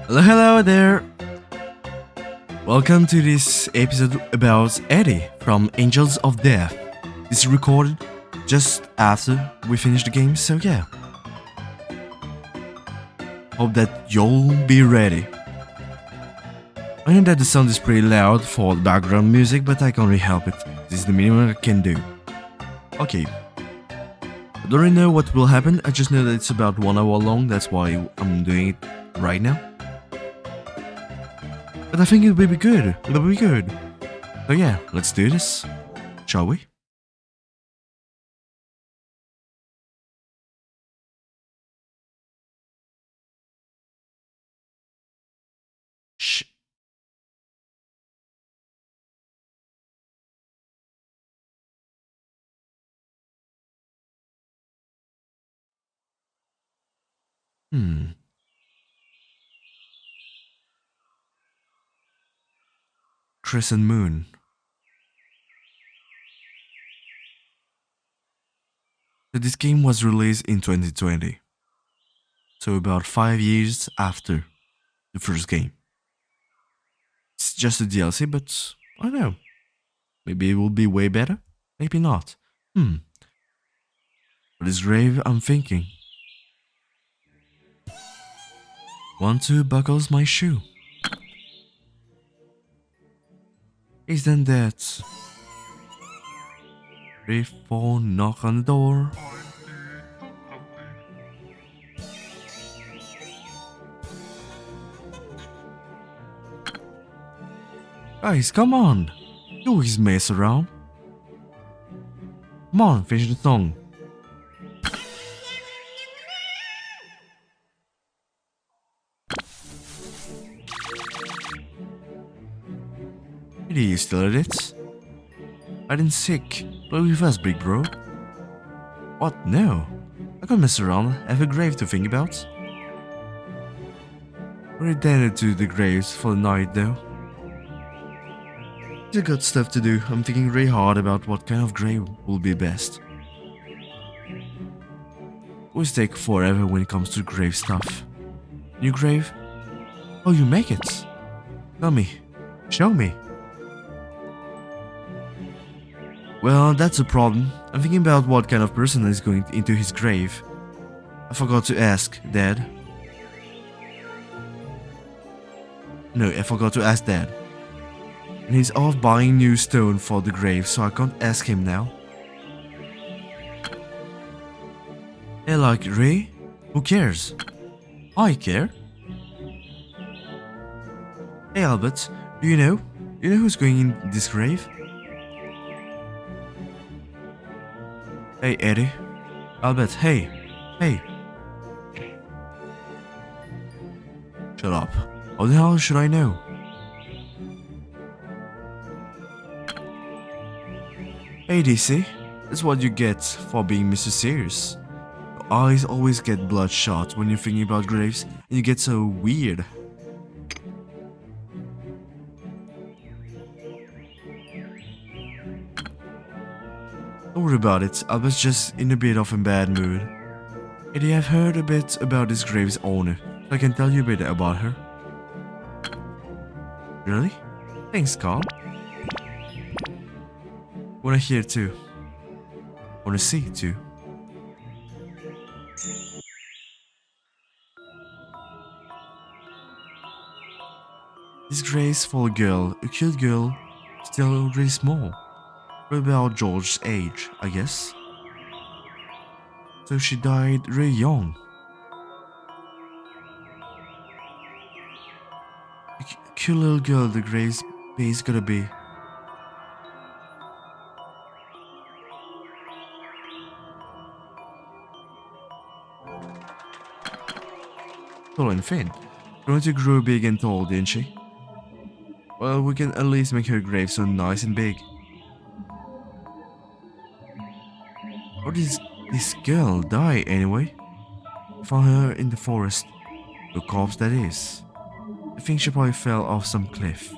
Hello there! Welcome to this episode about Eddie from Angels of Death. This is recorded just after we finish the game, so yeah. Hope that you'll be ready. I know that the sound is pretty loud for the background music, but I can't really help it. This is the minimum I can do. Okay. I don't really know what will happen, I just know that it's about 1 hour long, that's why I'm doing it right now. But I think it will be good. It will be good. So yeah, let's do this. Shall we? Shh. Hmm. Crescent Moon. So this game was released in 2020. So about 5 years after the first game. It's just a DLC, but I don't know. Maybe it will be way better? Maybe not. For this grave, I'm thinking. 1, 2 buckles my shoe. Isn't that 3, 4 knock on the door? Guys, come on! You always mess around. Come on, finish the song. Are you still at it? Hide and sick. Play with us, big bro. What? No. I can't mess around. I have a grave to think about. We're intended to the graves for the night, though. I got stuff to do. I'm thinking really hard about what kind of grave will be best. Always take forever when it comes to grave stuff. New grave? Oh, you make it. Tell me. Show me. Well, that's a problem. I'm thinking about what kind of person is going into his grave. I forgot to ask, Dad. No, I forgot to ask Dad. And he's off buying new stone for the grave, so I can't ask him now. Hey, like, Ray? Who cares? I care. Hey, Albert, do you know? You know who's going in this grave? Hey, Eddie. Albert, hey. Hey. Shut up. How the hell should I know? Hey, DC. That's what you get for being Mr. Serious. Your eyes always get bloodshot when you're thinking about graves, and you get so weird. Don't worry about it, Albert's just in a bit of a bad mood. Eddie, I've heard a bit about this grave's owner, so I can tell you a bit about her. Really? Thanks, Carl. Wanna hear too. Wanna see too. This graceful girl, a cute girl, still really small. About George's age, I guess. So she died really young. A cute little girl the grave's base gotta be. Tall and thin. Toronto grew big and tall, didn't she? Well, we can at least make her grave so nice and big. Or did this girl die anyway? I found her in the forest. The corpse, that is. I think she probably fell off some cliff.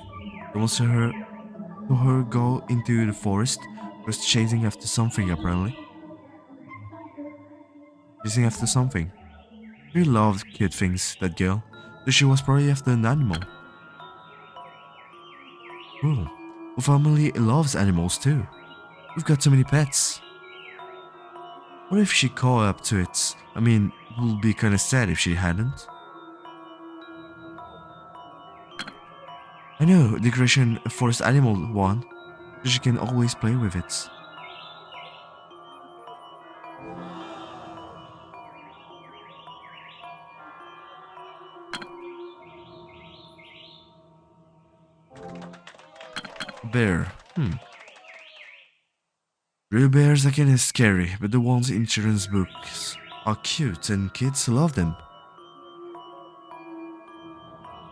Someone saw her go into the forest. Was chasing after something, apparently. Chasing after something. She loved cute things, that girl. So she was probably after an animal. Cool. Our family loves animals too. We've got so many pets. What if she caught up to it? I mean, it would be kinda sad if she hadn't. I know, decoration forest animal one, so she can always play with it. Bear. Real bears are kinda scary, but the ones in children's books are cute and kids love them.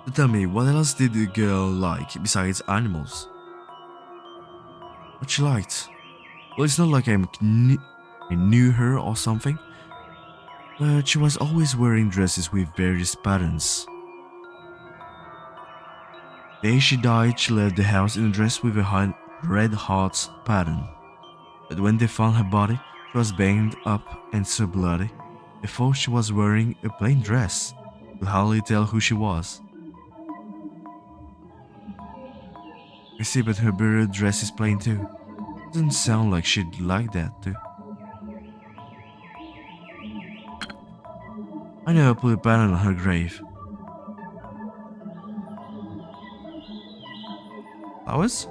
So tell me, what else did the girl like besides animals? What she liked? Well, it's not like I knew her or something, but she was always wearing dresses with various patterns. The day she died, she left the house in a dress with a red heart pattern. But when they found her body, she was banged up and so bloody. They thought she was wearing a plain dress. Could hardly tell who she was. I see, but her burial dress is plain too. Doesn't sound like she'd like that too. I never put a pattern on her grave. Flowers?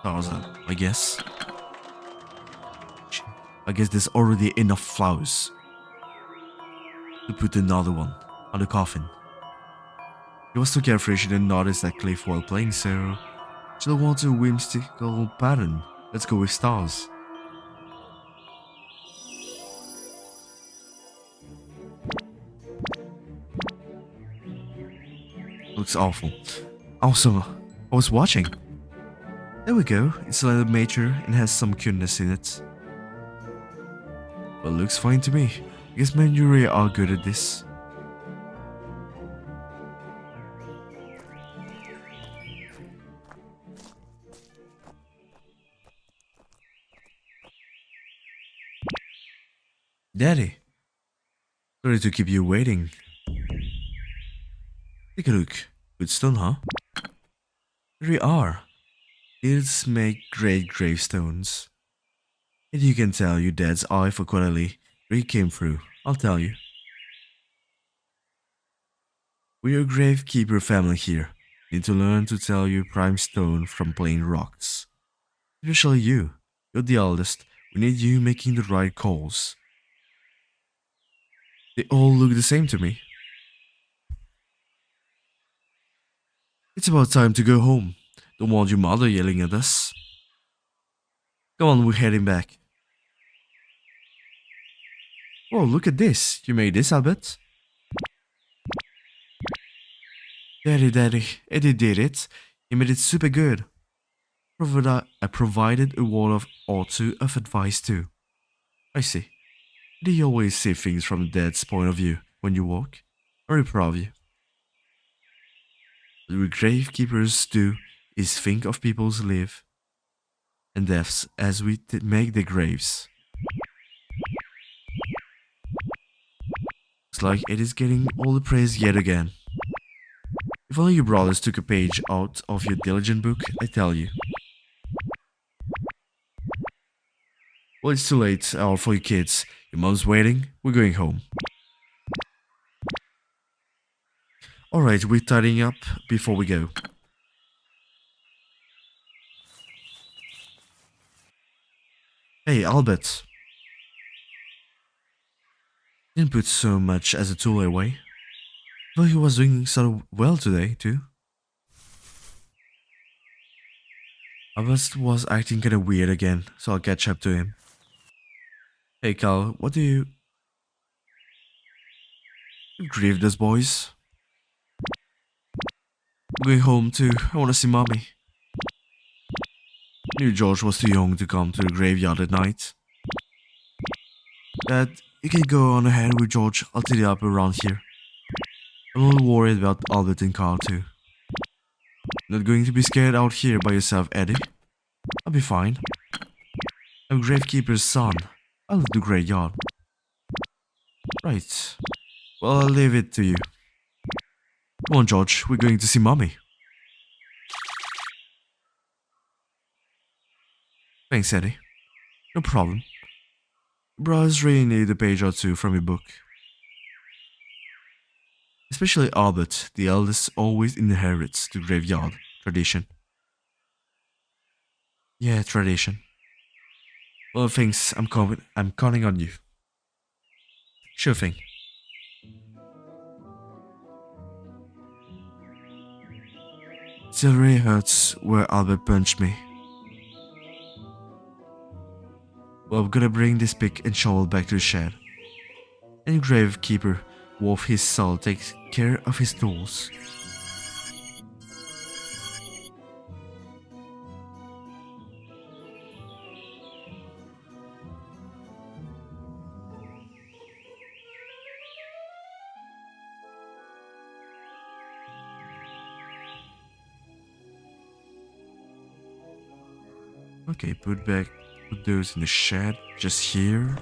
Flowers, I guess. I guess there's already enough flowers to put another one on the coffin. She was too carefree she didn't notice that cliff while playing, so she don't want a whimsical pattern. Let's go with stars. Looks awful. Also, I was watching. There we go. It's a little major and has some cuteness in it. But looks fine to me. I guess men usually are good at this. Daddy, sorry to keep you waiting. Take a look. Good stone, huh? Here we are. These make great gravestones. And you can tell your dad's eye for quality where he came through. I'll tell you. We're a gravekeeper family here. Need to learn to tell your prime stone from plain rocks. Especially you. You're the eldest. We need you making the right calls. They all look the same to me. It's about time to go home. Don't want your mother yelling at us. Come on, we're heading back. Whoa, look at this. You made this, Albert? Daddy, Eddie did it. He made it super good. I provided a word or two of advice too. I see. Do you always see things from the dad's point of view when you walk? Very proud of you. What we gravekeepers do is think of people's lives and deaths as we make their graves. Looks like it is getting all the praise yet again. If only your brothers took a page out of your diligent book, I tell you. Well, it's too late for you kids. Your mom's waiting. We're going home. Alright, we're tidying up before we go. Hey, Albert. Didn't put so much as a tool away. Though he was doing so well today, too. Albert was acting kinda weird again, so I'll catch up to him. Hey, Cal, what do you... You grieved us, boys. I'm going home too. I wanna see mommy. I knew George was too young to come to the graveyard at night. Dad, you can go on ahead with George. I'll tidy up around here. I'm only worried about Albert and Carl too. Not going to be scared out here by yourself, Eddie. I'll be fine. I'm Gravekeeper's son. I'll do graveyard. Right. Well, I'll leave it to you. Come on, George. We're going to see Mommy. Thanks, Eddie. No problem. Brothers really need a page or two from your book. Especially Albert, the eldest, always inherits the graveyard tradition. Yeah, tradition. Well, thanks. I'm counting on you. Sure thing. Still really hurts where Albert punched me. Well, I'm gonna bring this pick and shovel back to the shed. And Gravekeeper, worth his soul, takes care of his tools. Okay, put those in the shed, just here.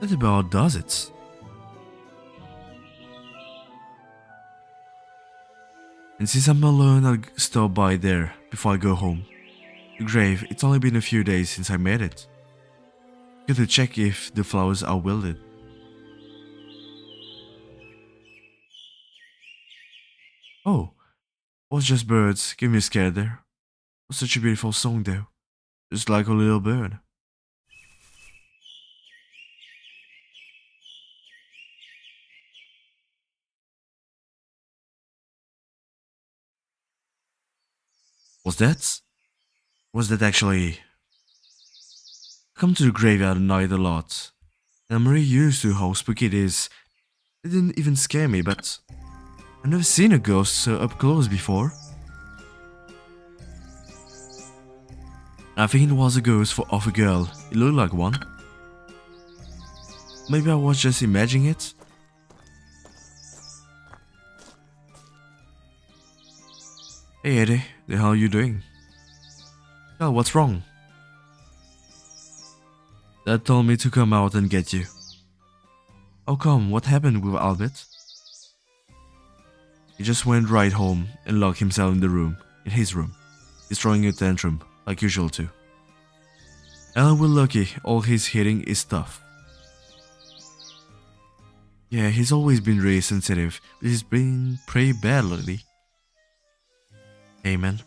That about does it. And since I'm alone, I'll stop by there before I go home. The grave, it's only been a few days since I made it. Good to check if the flowers are wilted. Oh, was just birds, give me a scare there. Was such a beautiful song though. Just like a little bird. Was that? Was that actually? I come to the graveyard at night a lot. And I'm really used to how spooky it is. It didn't even scare me, but I've never seen a ghost so up close before. I think it was a ghost of a girl. It looked like one. Maybe I was just imagining it. Hey Eddie, the hell are you doing? Oh, what's wrong? Dad told me to come out and get you. How come? What happened with Albert? He just went right home and locked himself in the room, in his room. He's throwing a tantrum, like usual too. And we're lucky, all he's hitting is tough. Yeah, he's always been really sensitive, but he's been pretty bad lately. Hey man,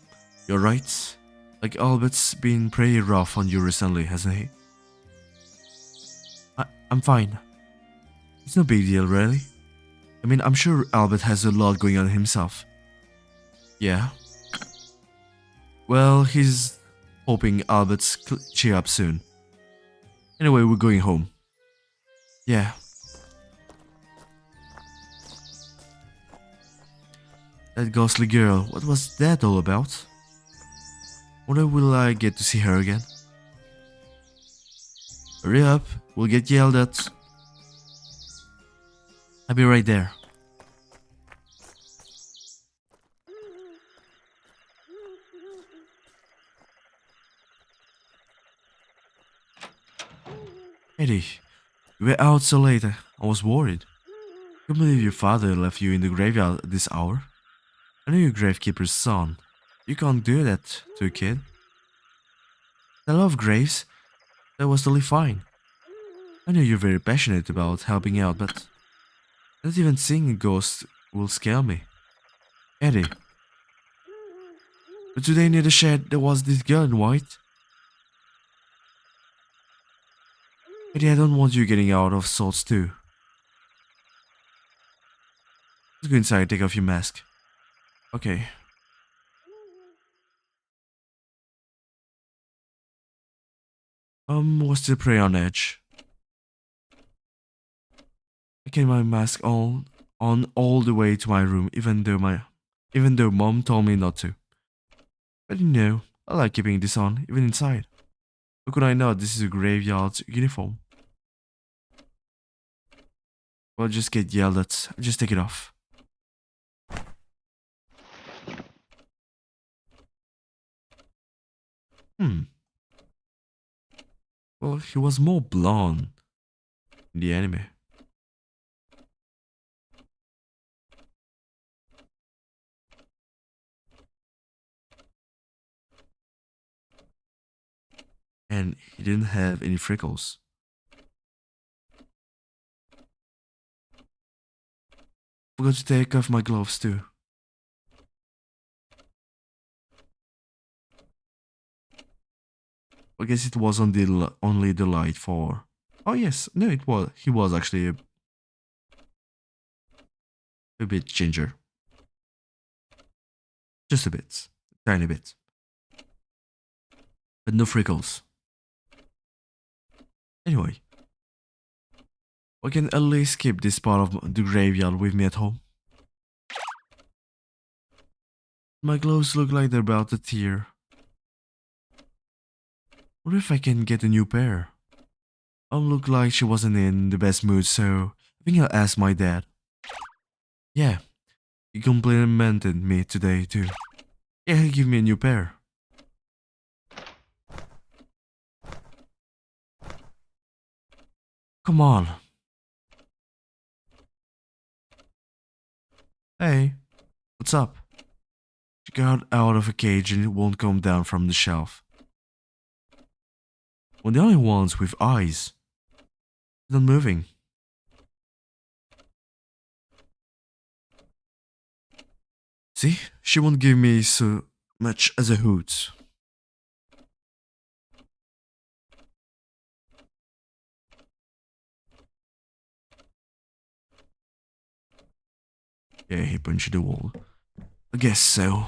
you're right. Like Albert's been pretty rough on you recently, hasn't he? I'm fine. It's no big deal, really. I mean, I'm sure Albert has a lot going on himself. Yeah. Well, he's hoping Albert's cheer up soon. Anyway, we're going home. Yeah. That ghostly girl, what was that all about? Wonder will I get to see her again? Hurry up, we'll get yelled at. I'll be right there. Eddie, you were out so late, I was worried. Couldn't believe your father left you in the graveyard at this hour. I know you're Gravekeeper's son. You can't do that to a kid. I love graves. That was totally fine. I know you're very passionate about helping out, but not even seeing a ghost will scare me. Eddie. But today near the shed there was this girl in white. Eddie, I don't want you getting out of sorts too. Let's go inside and take off your mask. Okay. Was still pretty on edge. I kept my mask on all the way to my room, even though mom told me not to. But you know, I like keeping this on, even inside. How could I not? This is a graveyard uniform. Well, just get yelled at. Just take it off. Hmm. Well, he was more blonde in the anime. And he didn't have any freckles. Forgot to take off my gloves too. I guess it was on the only the light for. Oh yes, no, it was. He was actually a bit ginger, just a bit, tiny bit, but no freckles. Anyway, I can at least keep this part of the graveyard with me at home. My gloves look like they're about to tear. What if I can get a new pair? Mom looked like she wasn't in the best mood, so I think I'll ask my dad. Yeah, he complimented me today too. Yeah, he'll give me a new pair. Come on. Hey, what's up? She got out of a cage and it won't come down from the shelf. We're the only ones with eyes. Not moving. See, she won't give me so much as a hoot. Yeah, he punched the wall. I guess so.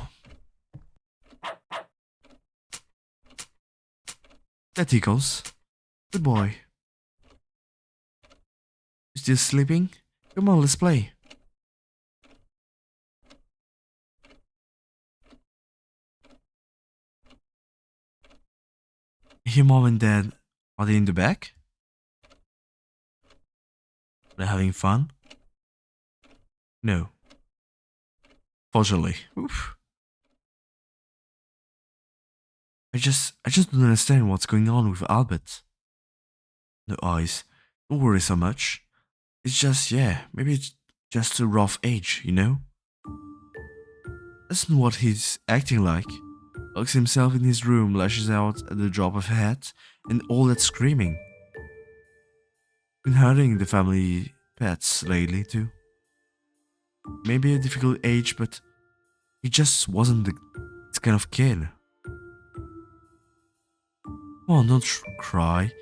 That tickles. Good boy. You still sleeping? Come on, let's play. Your mom and dad, are they in the back? They're having fun? No. Fortunately. Oof. I just don't understand what's going on with Albert. No eyes. Don't worry so much. It's just, yeah, maybe it's just a rough age, you know? That's not what he's acting like. Locks himself in his room, lashes out at the drop of a hat, and all that screaming. Been hurting the family pets lately too. Maybe a difficult age, but he just wasn't this kind of kid. Come on, don't cry.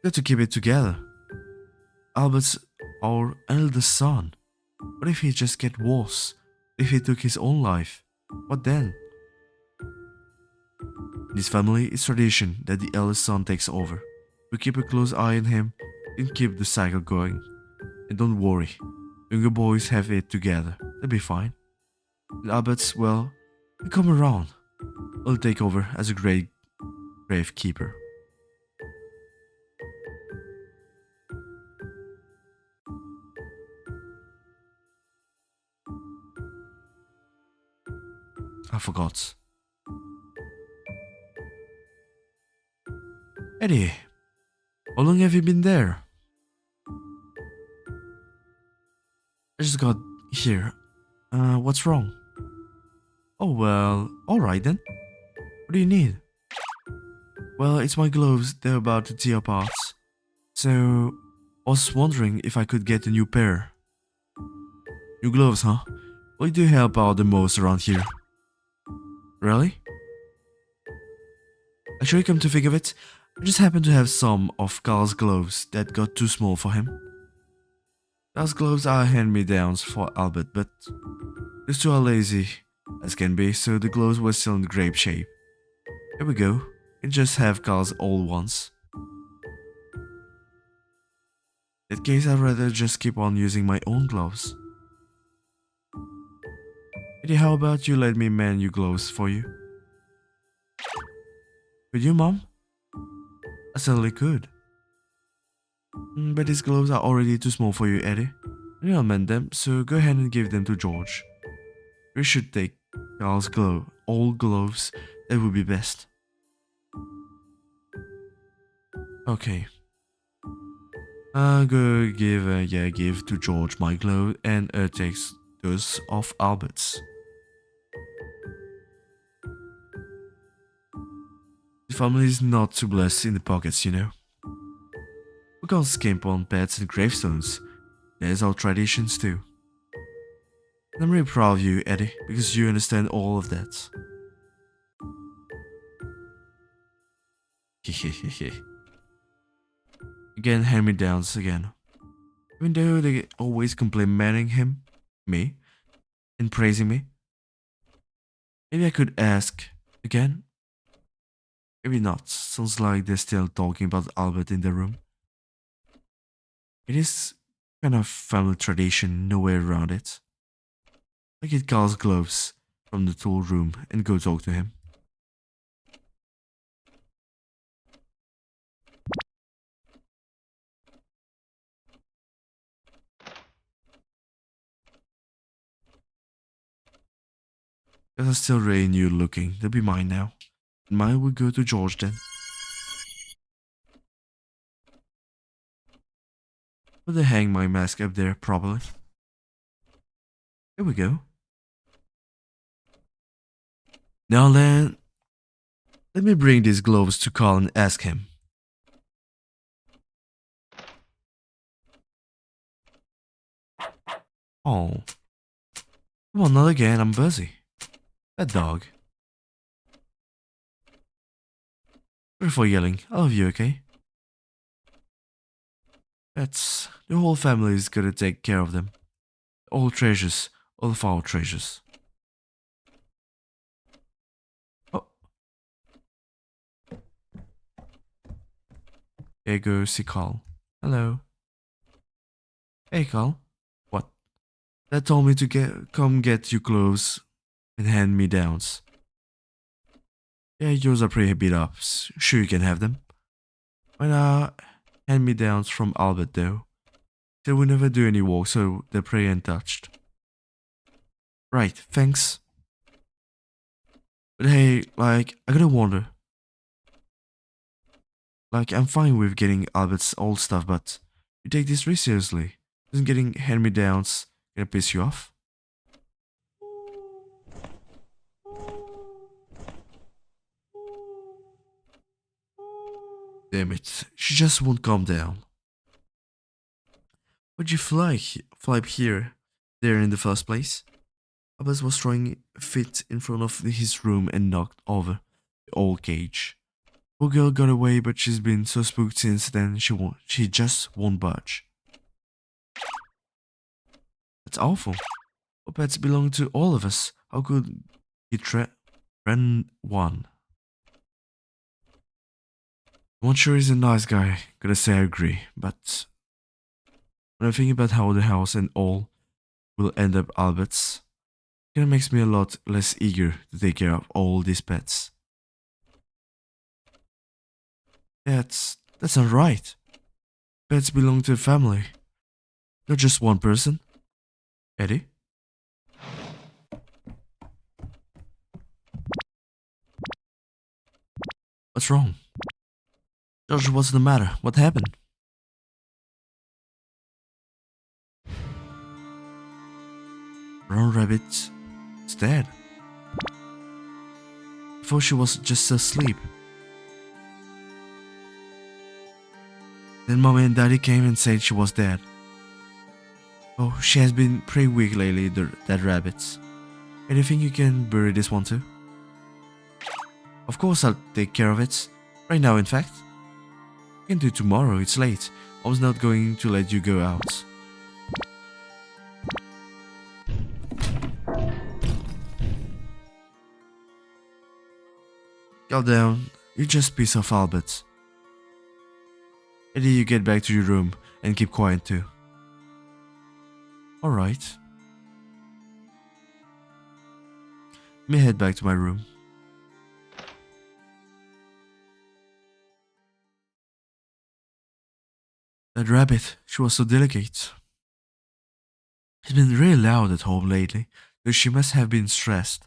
Got to keep it together. Albert's our eldest son. What if he just get worse? If he took his own life? What then? In this family, it's tradition that the eldest son takes over. We keep a close eye on him and keep the cycle going. And don't worry, younger boys have it together. They'll be fine. And Albert's, well, he'll come around. I'll take over as a great gravekeeper. I forgot. Eddie, how long have you been there? I just got here. What's wrong? Oh well, alright then. What do you need? Well, it's my gloves, they're about to tear apart. So, I was wondering if I could get a new pair. New gloves, huh? Well, you do help out the most around here. Really? Actually, come to think of it, I just happen to have some of Carl's gloves that got too small for him. Carl's gloves are hand-me-downs for Albert, but these two are lazy as can be, so the gloves were still in grape shape. Here we go. You just have Carl's old ones. In that case, I'd rather just keep on using my own gloves. Eddie, how about you let me man your gloves for you? Could you, Mom? I certainly could. But these gloves are already too small for you, Eddie. I'll mend them, so go ahead and give them to George. We should take Carl's old gloves. That would be best. Okay. I'll go give to George my glove and takes those of Albert's. The family is not too blessed in the pockets, you know. We can't skimp on pets and gravestones. There's our traditions too. I'm really proud of you, Eddie, because you understand all of that. Again, hand-me-downs again. Even though they always complimenting me, and praising me. Maybe I could ask again? Maybe not. Sounds like they're still talking about Albert in the room. It is kind of family tradition, no way around it. I get Carl's gloves from the tool room and go talk to him. Those are still really new looking. They'll be mine now. And mine will go to George then. Will they hang my mask up there properly? Here we go. Now then, let me bring these gloves to Carl and ask him. Oh. Come on, not again, I'm busy. That dog. Sorry for yelling. I love you, okay? That's... The whole family is gonna take care of them. All treasures. All of our treasures. Oh. Here goes see Carl. Hello. Hey, Carl. What? Dad told me to come get you clothes and hand-me-downs. Yeah, yours are pretty beat up. Sure, you can have them. Mine are hand-me-downs from Albert, though. They will never do any work, so they're pretty untouched. Right, thanks. But hey, like, I gotta wonder. Like, I'm fine with getting Albert's old stuff, but you take this really seriously. Isn't getting hand-me-downs gonna piss you off? Damn it, she just won't calm down. Why'd you fly up here, there in the first place? Albert was throwing a fit in front of his room and knocked over the old cage. Poor girl got away, but she's been so spooked since then she just won't budge. That's awful. Our pets belong to all of us. How could he threaten one? I'm not sure he's a nice guy, gotta say I agree, but when I think about how the house and all will end up Albert's, it kinda makes me a lot less eager to take care of all these pets. That's not right. Pets belong to a family, not just one person. Eddie? What's wrong? George, what's the matter? What happened? Brown Rabbit is dead. Before she was just asleep. Then Mommy and Daddy came and said she was dead. Oh, she has been pretty weak lately, that rabbit. And you think you can bury this one too? Of course I'll take care of it. Right now, in fact. I can do it tomorrow, it's late. Mom's not going to let you go out. Calm down, you just piece of Albert. Eddie, you get back to your room and keep quiet too. Alright. Let me head back to my room. That rabbit, she was so delicate. She's been really loud at home lately, so she must have been stressed.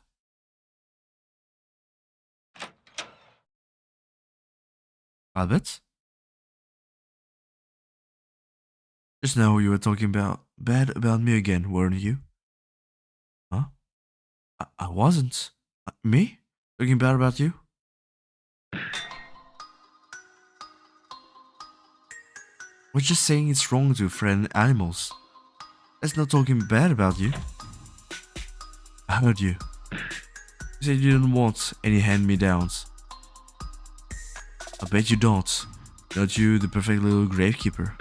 Albert? Just now you were talking about bad about me again, weren't you? Huh? I wasn't. Me? Talking bad about you? I was just saying it's wrong to friend animals. That's not talking bad about you. I heard you. You said you didn't want any hand-me-downs. I bet you don't. Not you, the perfect little gravekeeper.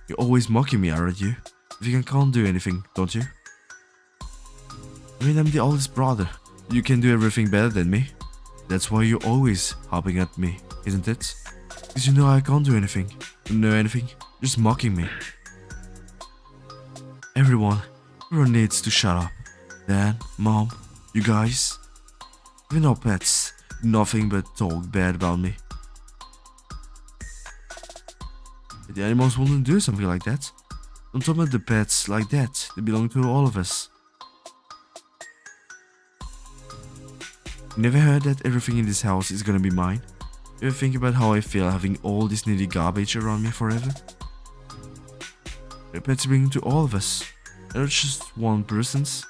You're always mocking me, aren't you? If you can't do anything, don't you? I mean, I'm the oldest brother. You can do everything better than me. That's why you're always hopping at me, isn't it? Because you know I can't do anything. Don't know anything. Just mocking me. Everyone needs to shut up. Dad, Mom, you guys. Even our pets do nothing but talk bad about me. But the animals wouldn't do something like that. Don't talk about the pets like that. They belong to all of us. You never heard that everything in this house is gonna be mine? You ever think about how I feel having all this needy garbage around me forever? The pets belong to all of us. They're not just one person's.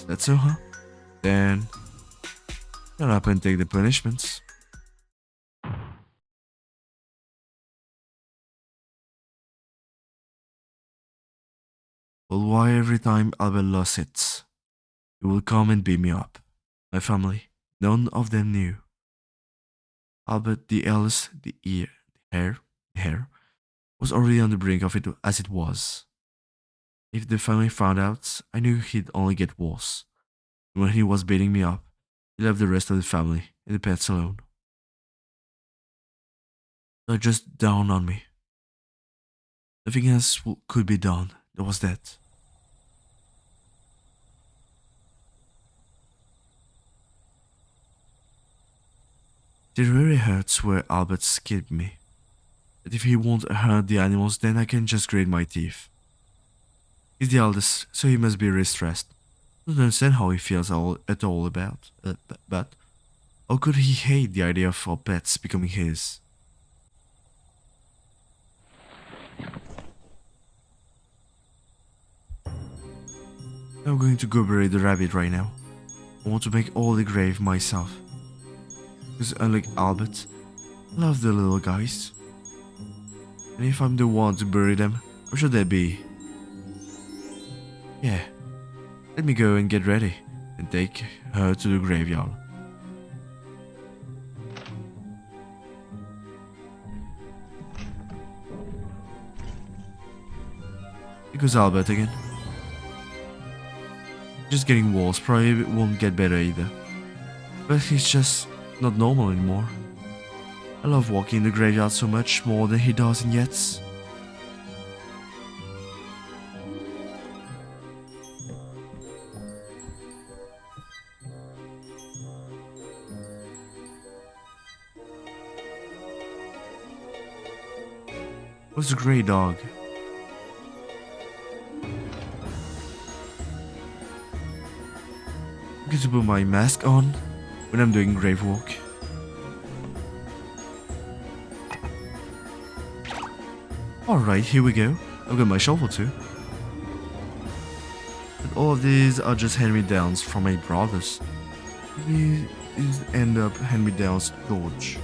That's so, huh? Then shut up and take the punishments. Well, why every time Albert lost it, he will come and beat me up. My family, none of them knew. Albert, the eldest, the hair, was already on the brink of it as it was. If the family found out, I knew he'd only get worse. And when he was beating me up, he left the rest of the family and the pets alone. So it just dawned on me. Nothing else could be done. There was that. It really hurts where Albert skipped me. But if he won't hurt the animals, then I can just grate my teeth. He's the eldest, so he must be really stressed. I don't understand how he feels at all about, but how could he hate the idea of our pets becoming his? I'm going to go bury the rabbit right now. I want to make all the grave myself. Because unlike Albert, I love the little guys. And if I'm the one to bury them, how should that be? Yeah, let me go and get ready and take her to the graveyard. Here goes Albert again. Just getting worse, probably won't get better either. But he's just not normal anymore. I love walking in the graveyard so much more than he does in Yet's. What's a grey dog? I'm going to put my mask on when I'm doing grave walk. Alright, here we go. I've got my shovel too. But all of these are just hand-me-downs from my brothers. These end up hand-me-downs George.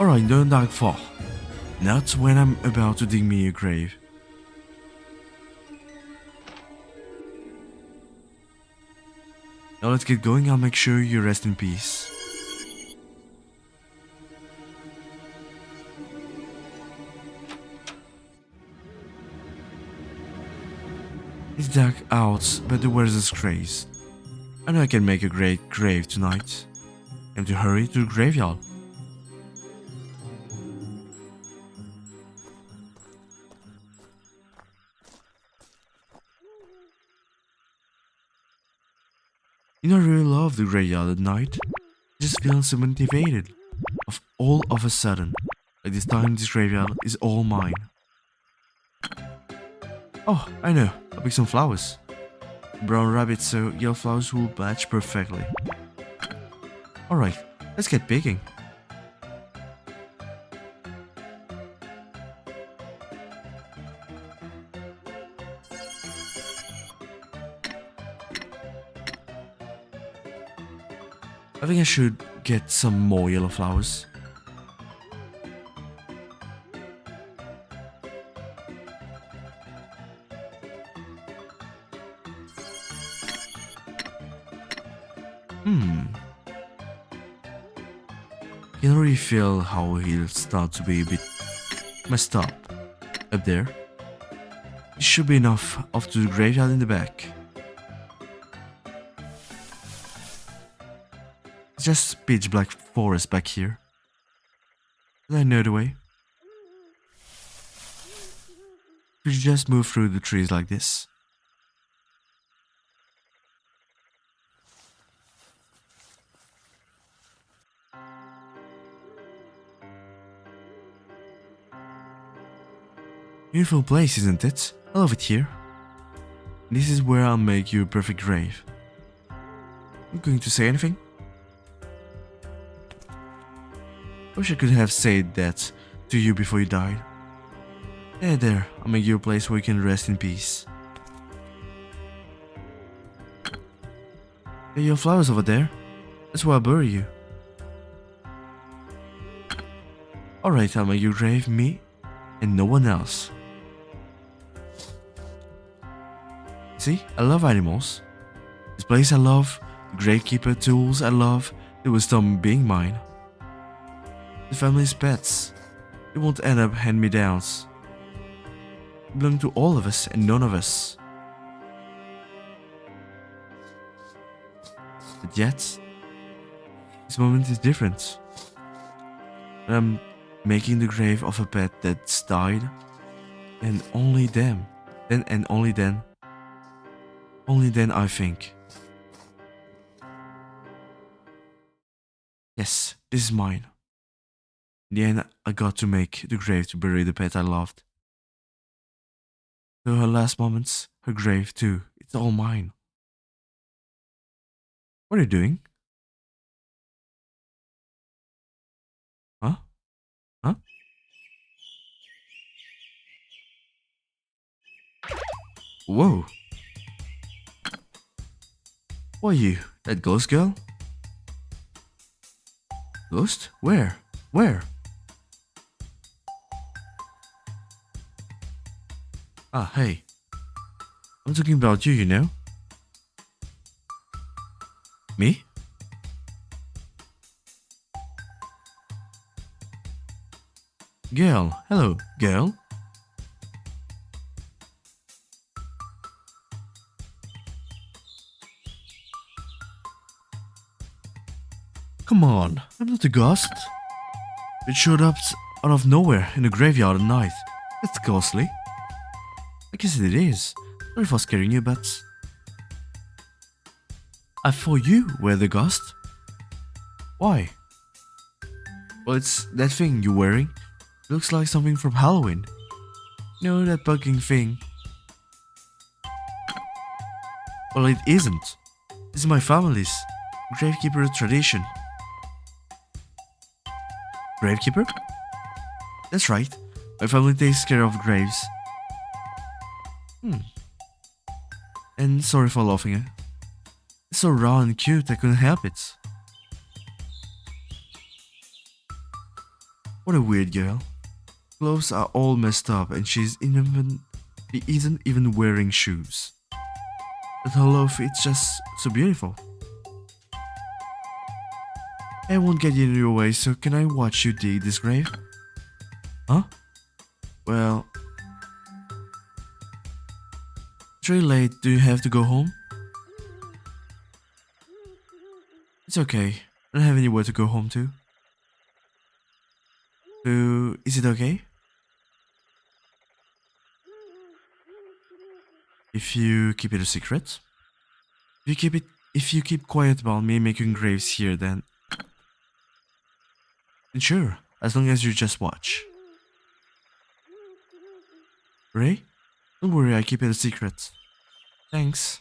Alright, don't dive far. Not when I'm about to dig me a grave. Now let's get going, I'll make sure you rest in peace. It's dark out, but the weather is crazy. I know I can make a great grave tonight. Time to hurry to the graveyard. You know, I really love the graveyard at night. I just feel so motivated. all of a sudden. Like this time, this graveyard is all mine. Oh, I know. I'll pick some flowers. Brown rabbits, so yellow flowers will match perfectly. Alright, let's get picking. I think I should get some more yellow flowers. I can already feel how he'll start to be a bit messed up there. It should be enough off to the graveyard in the back. It's just pitch black forest back here. But I know the way. Could you just move through the trees like this? Beautiful place, isn't it? I love it here. This is where I'll make you a perfect grave. You going to say anything? I wish I could have said that to you before you died. There, I'll make you a place where you can rest in peace. There are your flowers over there. That's where I'll bury you. Alright, I'll make you a grave, me, and no one else. See, I love animals. This place I love, the gravekeeper tools I love, the wisdom being mine. The family's pets. They won't end up hand-me-downs. They belong to all of us and none of us. But yet, this moment is different. When I'm making the grave of a pet that's died, and only them, then and only then I think, yes, this is mine. In the end, I got to make the grave to bury the pet I loved. So her last moments, her grave too, it's all mine. What are you doing? Huh? Huh? Whoa. Who are you? That ghost girl? Ghost? Where? Where? Ah, hey. I'm talking about you, you know? Me? Girl. Hello, girl. Come on, I'm not a ghost. It showed up out of nowhere in the graveyard at night. That's ghostly. I guess it is. Sorry for scaring you, but I thought you were the ghost. Why? Well, it's that thing you're wearing. It looks like something from Halloween. You know, that bugging thing. Well, it isn't. This is my family's gravekeeper tradition. Gravekeeper? That's right. My family takes care of graves. And sorry for laughing. It's so raw and cute, I couldn't help it. What a weird girl. Clothes are all messed up and she isn't even wearing shoes. But her love, it's just so beautiful. I won't get in your way, so can I watch you dig this grave? Huh? Well, it's really late. Do you have to go home? It's okay. I don't have anywhere to go home to. So, is it okay? If you keep it a secret? If you keep quiet about me making graves here, then And sure, as long as you just watch. Ray? Don't worry, I keep it a secret. Thanks.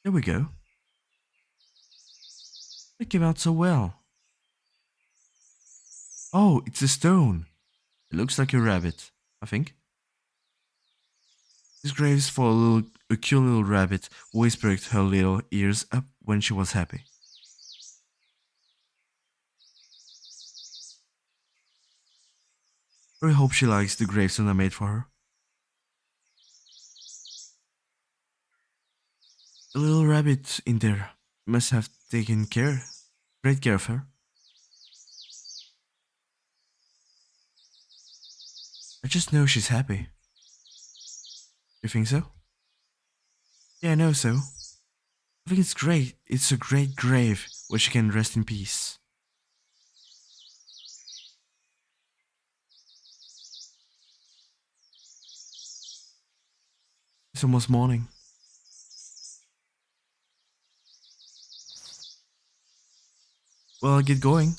There we go. It came out so well. Oh, it's a stone. It looks like a rabbit, I think. This grave's for a cute little rabbit who always perked her little ears up when she was happy. I really hope she likes the gravestone I made for her. The little rabbit in there must have taken great care of her. I just know she's happy. You think so? Yeah, I know so. I think it's great. It's a great grave where she can rest in peace. It's almost morning. Well, I'll get going.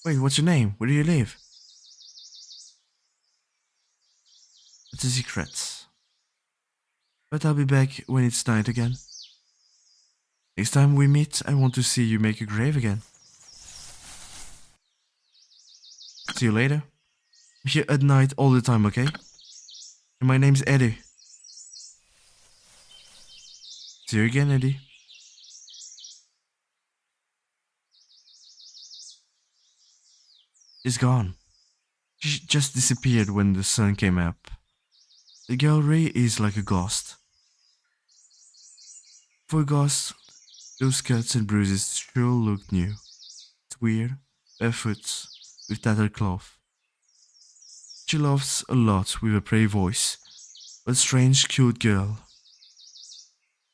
Wait, what's your name? Where do you live? It's a secret. But I'll be back when it's night again. Next time we meet, I want to see you make a grave again. See you later. I'm here at night all the time, okay? And my name's Eddie. See you again, Eddie. She's gone. She just disappeared when the sun came up. The girl Ray is like a ghost. For a ghost, those cuts and bruises sure look new. It's weird, barefoot, with tattered cloth. She laughs a lot with a pretty voice, but a strange, cute girl.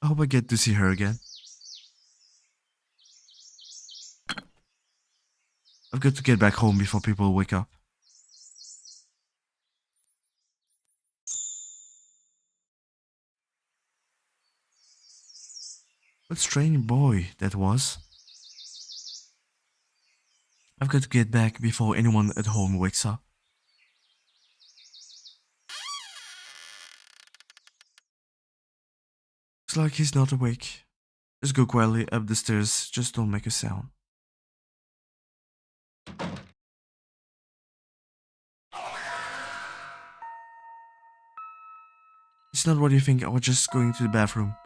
I hope I get to see her again. I've got to get back home before people wake up. What a strange boy that was. I've got to get back before anyone at home wakes up. Looks like he's not awake. Just go quietly up the stairs, just don't make a sound. It's not what you think, I was just going to the bathroom.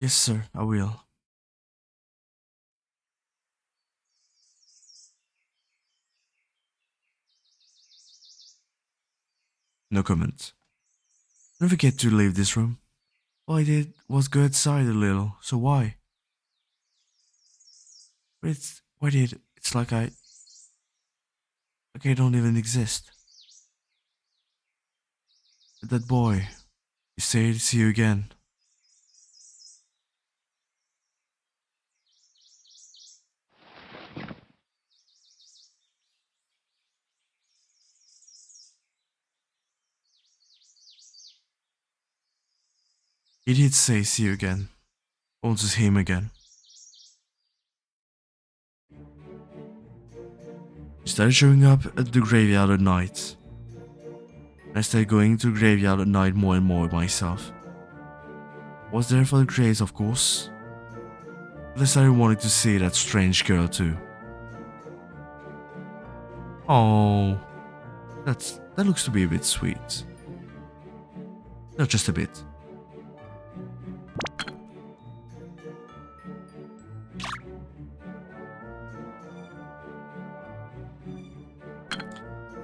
Yes, sir, I will. No comment. Don't forget to leave this room. All I did was go outside a little, so why? But it's like I don't even exist. But that boy, he said see you again. He did say see you again. I want to see him again. He started showing up at the graveyard at night. I started going to the graveyard at night more and more myself. Was there for the graves, of course. But I started wanting to see that strange girl too. Oh, that looks to be a bit sweet. Not just a bit.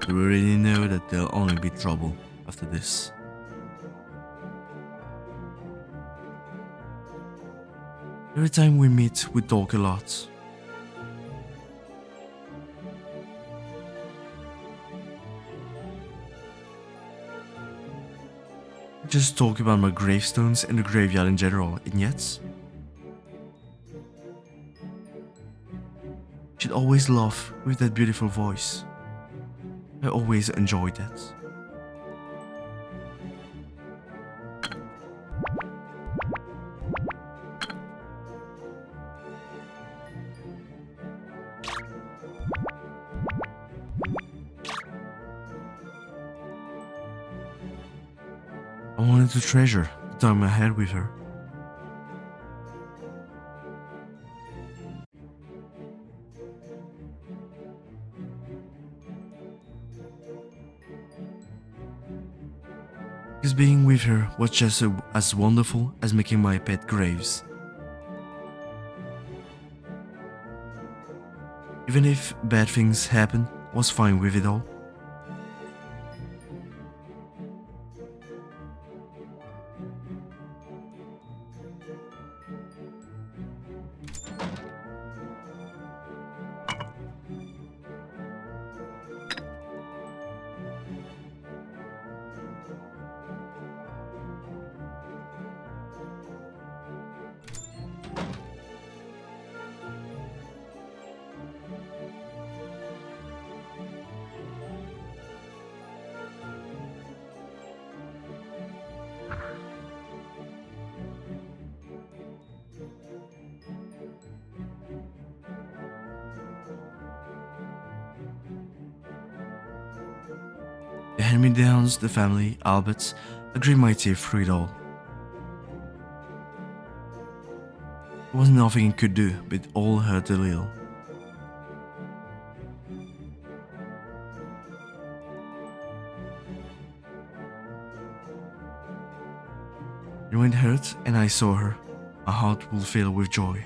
We already know that there'll only be trouble. after this. Every time we meet, we talk a lot. We just talk about my gravestones and the graveyard in general, and yet she'd always laugh with that beautiful voice. I always enjoyed that. I wanted to treasure the time I had with her. Because being with her was just as wonderful as making my pet graves. Even if bad things happened, I was fine with it all. The hand-me-downs, the family, Alberts, I grit my teeth through it all. There was nothing I could do, but it all hurt a little. And when it hurt and I saw her, my heart will fill with joy.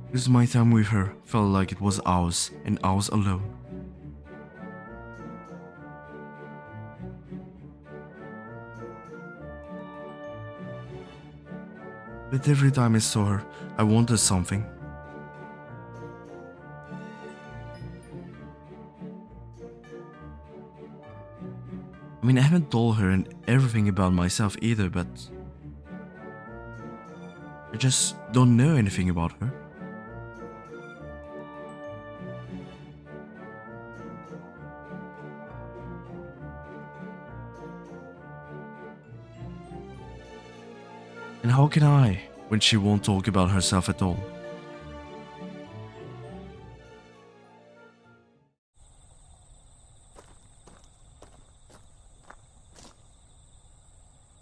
Because my time with her felt like it was ours and ours alone. But every time I saw her, I wanted something. I mean, I haven't told her everything about myself either, but I just don't know anything about her. And how can I, when she won't talk about herself at all?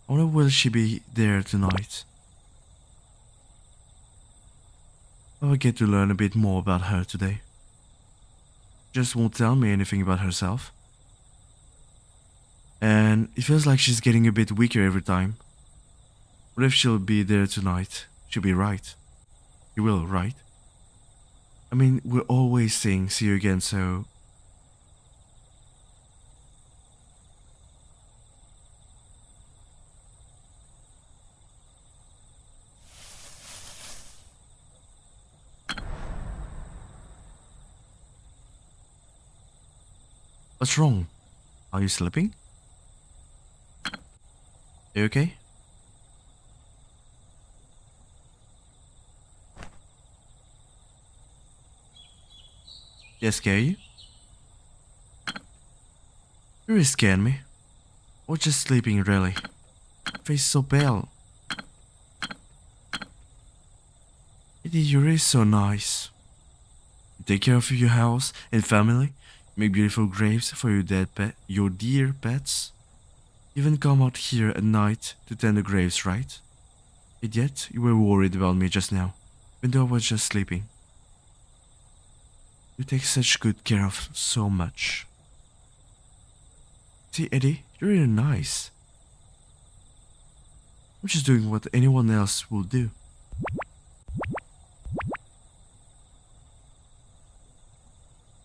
I wonder, will she be there tonight? Will I get to learn a bit more about her today? Just won't tell me anything about herself. And it feels like she's getting a bit weaker every time. What if she'll be there tonight? She'll be right. You will, right? I mean, we're always saying see you again, so... What's wrong? Are you sleeping? You okay? Did I scare you? You really scared me. Or just sleeping, really. Face so pale. Eddie, you're really so nice. You take care of your house and family. Make beautiful graves for your dear pets. Even come out here at night to tend the graves, right? And yet, you were worried about me just now, even though I was just sleeping. You take such good care of so much. See, Eddie, you're really nice. I'm just doing what anyone else will do.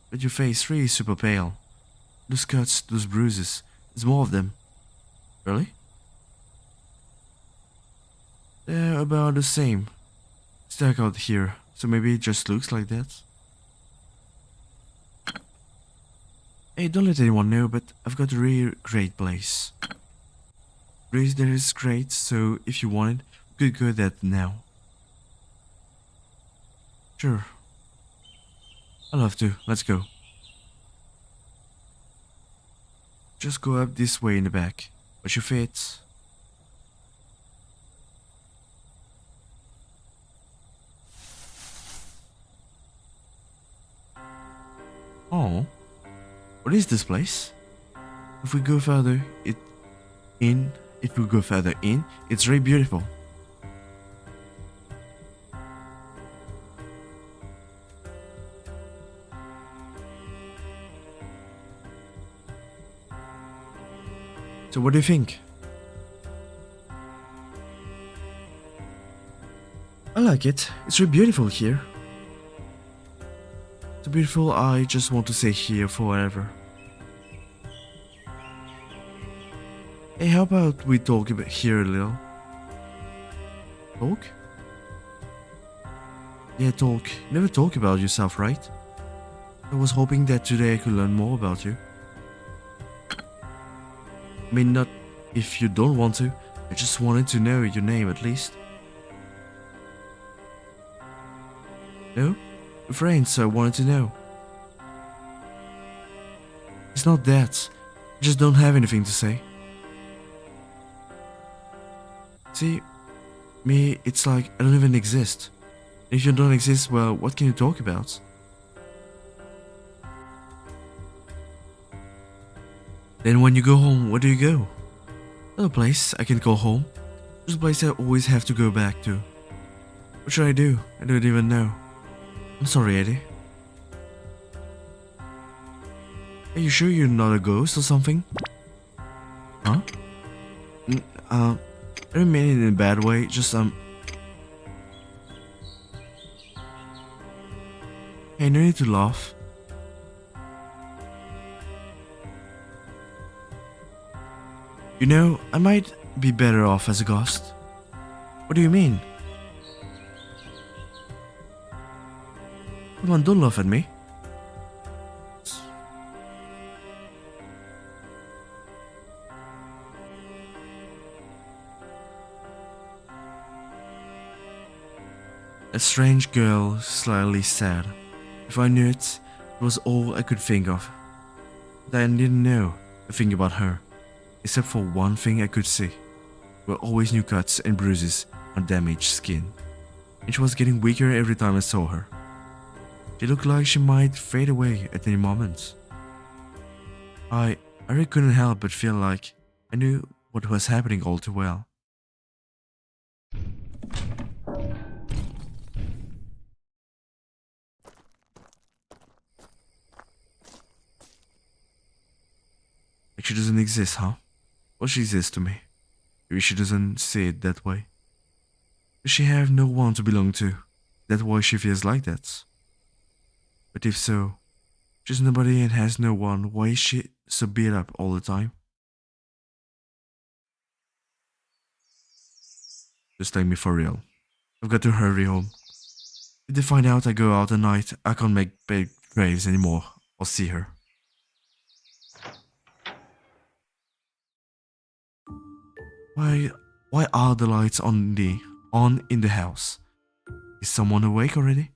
But your face really super pale. those cuts, those bruises. There's more of them. Really? They're about the same. Stuck out here, so maybe it just looks like that. Hey, don't let anyone know, but I've got a really great place. Place there is great, so if you want it, we could go there now. Sure. I'd love to. Let's go. Just go up this way in the back. Watch your feet. Oh. What is this place? If we go further, it's very beautiful. So what do you think? I like it. It's really beautiful here. So beautiful, I just want to stay here forever. Hey, how about we talk about here a little? Talk? Yeah, talk. You never talk about yourself, right? I was hoping that today I could learn more about you. I mean, not if you don't want to. I just wanted to know your name at least. No? We're friends, so I wanted to know. It's not that. I just don't have anything to say. See, me, it's like I don't even exist. If you don't exist, well, what can you talk about? Then when you go home, where do you go? No place I can call home. Just a place I always have to go back to. What should I do? I don't even know. I'm sorry, Eddie. Are you sure you're not a ghost or something? Huh? I don't mean it in a bad way, just Hey, no need to laugh. You know, I might be better off as a ghost. What do you mean? Come on, don't laugh at me. A strange girl, slightly sad. If I knew it, it was all I could think of. But I didn't know a thing about her, except for one thing I could see. There were always new cuts and bruises on damaged skin, and she was getting weaker every time I saw her. She looked like she might fade away at any moment. I really couldn't help but feel like I knew what was happening all too well. Like she doesn't exist, huh? Well, she exists to me. Maybe she doesn't see it that way. Does she have no one to belong to? That's why she feels like that. But if so, she's nobody and has no one, why is she so beat up all the time? Just take me for real. I've got to hurry home. If they find out I go out at night, I can't make big graves anymore or see her. Why are the lights on in the house? Is someone awake already?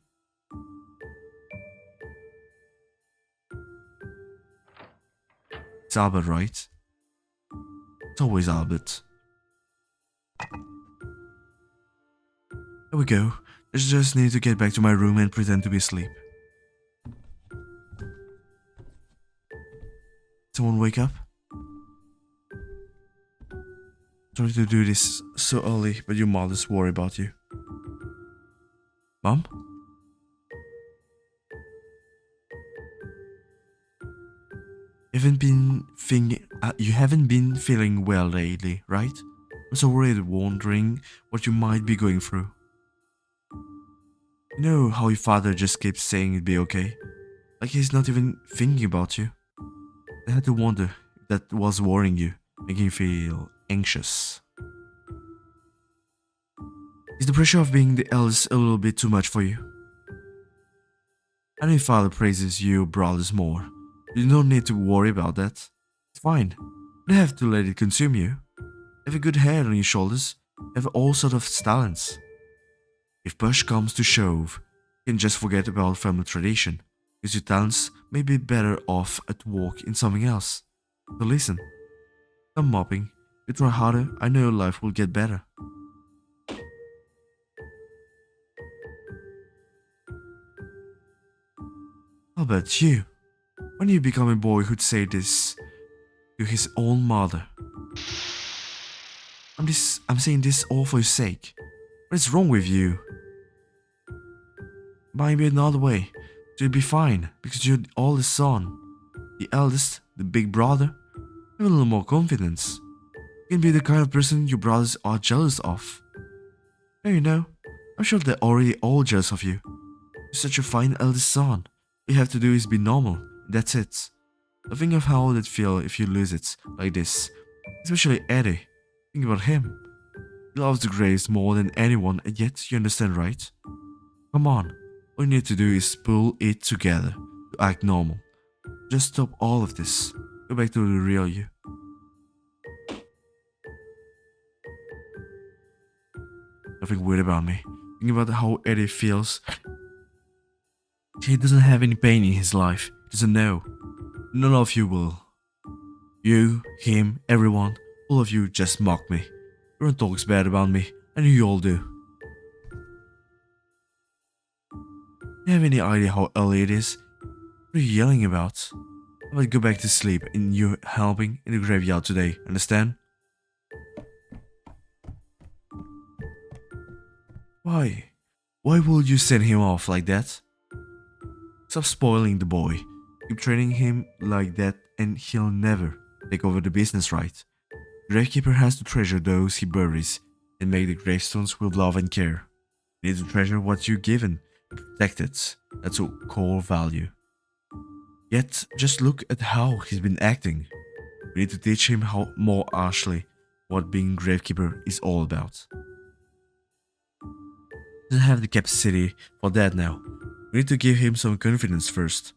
It's Albert, right? It's always Albert. There we go. I just need to get back to my room and pretend to be asleep. Someone wake up? Sorry to do this so early, but your mother's worried about you. Mom? You haven't been feeling well lately, right? I'm so worried, wondering what you might be going through. You know how your father just keeps saying it'd be okay? Like he's not even thinking about you. I had to wonder if that was worrying you, making you feel anxious. Is the pressure of being the eldest a little bit too much for you? I know your father praises you brothers more. You don't need to worry about that. It's fine. You don't have to let it consume you. Have a good head on your shoulders. Have all sort of talents. If push comes to shove, you can just forget about family tradition, because your talents may be better off at work in something else. So listen, I'm mopping. You try harder, I know your life will get better. How about you? When you become a boy who'd say this to his own mother? I'm saying this all for your sake. What is wrong with you? Might be another way. So you'll be fine, because you're the oldest son. The eldest, the big brother. Have a little more confidence. You can be the kind of person your brothers are jealous of. Now you know, I'm sure they're already all jealous of you. You're such a fine eldest son. All you have to do is be normal, and that's it. Now think of how it'd feel if you lose it, like this. Especially Eddie. Think about him. He loves the Graves more than anyone, and yet you understand, right? Come on, all you need to do is pull it together to act normal. Just stop all of this. Go back to the real you. Nothing weird about me. Think about how Eddie feels. He doesn't have any pain in his life. He doesn't know. None of you will. You, him, everyone, all of you just mock me. Everyone talks bad about me. I know you all do. You have any idea how early it is? What are you yelling about? I might go back to sleep and you're helping in the graveyard today, understand? Why? Why will you send him off like that? Stop spoiling the boy. Keep training him like that and he'll never take over the business, right? The gravekeeper has to treasure those he buries and make the gravestones with love and care. You need to treasure what you're given and protect it. That's a core value. Yet, just look at how he's been acting. We need to teach him how more harshly what being gravekeeper is all about. He doesn't have the capacity for that now. We need to give him some confidence first.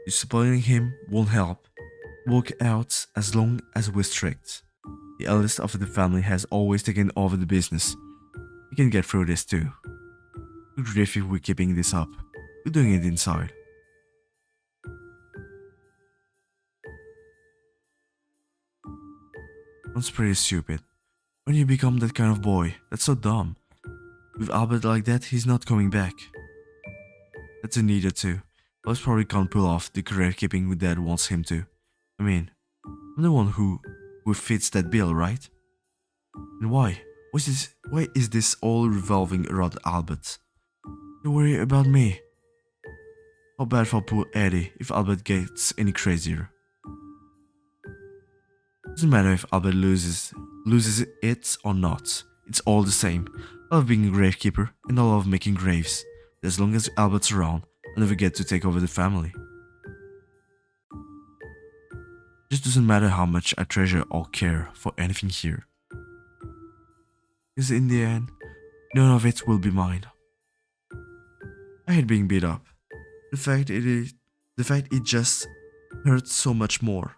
Disciplining him won't help. Work out as long as we're strict. The eldest of the family has always taken over the business. We can get through this too. Good grief if we're keeping this up. We're doing it inside. Sounds pretty stupid. When you become that kind of boy, that's so dumb. With Albert like that, he's not coming back. That's a neither too. Albert probably can't pull off the career keeping Dad wants him to. I mean, I'm the one who fits that bill, right? And why? Why is this all revolving around Albert? You worry about me. How bad for poor Eddie if Albert gets any crazier. Doesn't matter if Albert loses it or not. It's all the same. I love being a gravekeeper and I love making graves. But as long as Albert's around, I'll never get to take over the family. It just doesn't matter how much I treasure or care for anything here. Because in the end, none of it will be mine. I hate being beat up. The fact it just hurts so much more.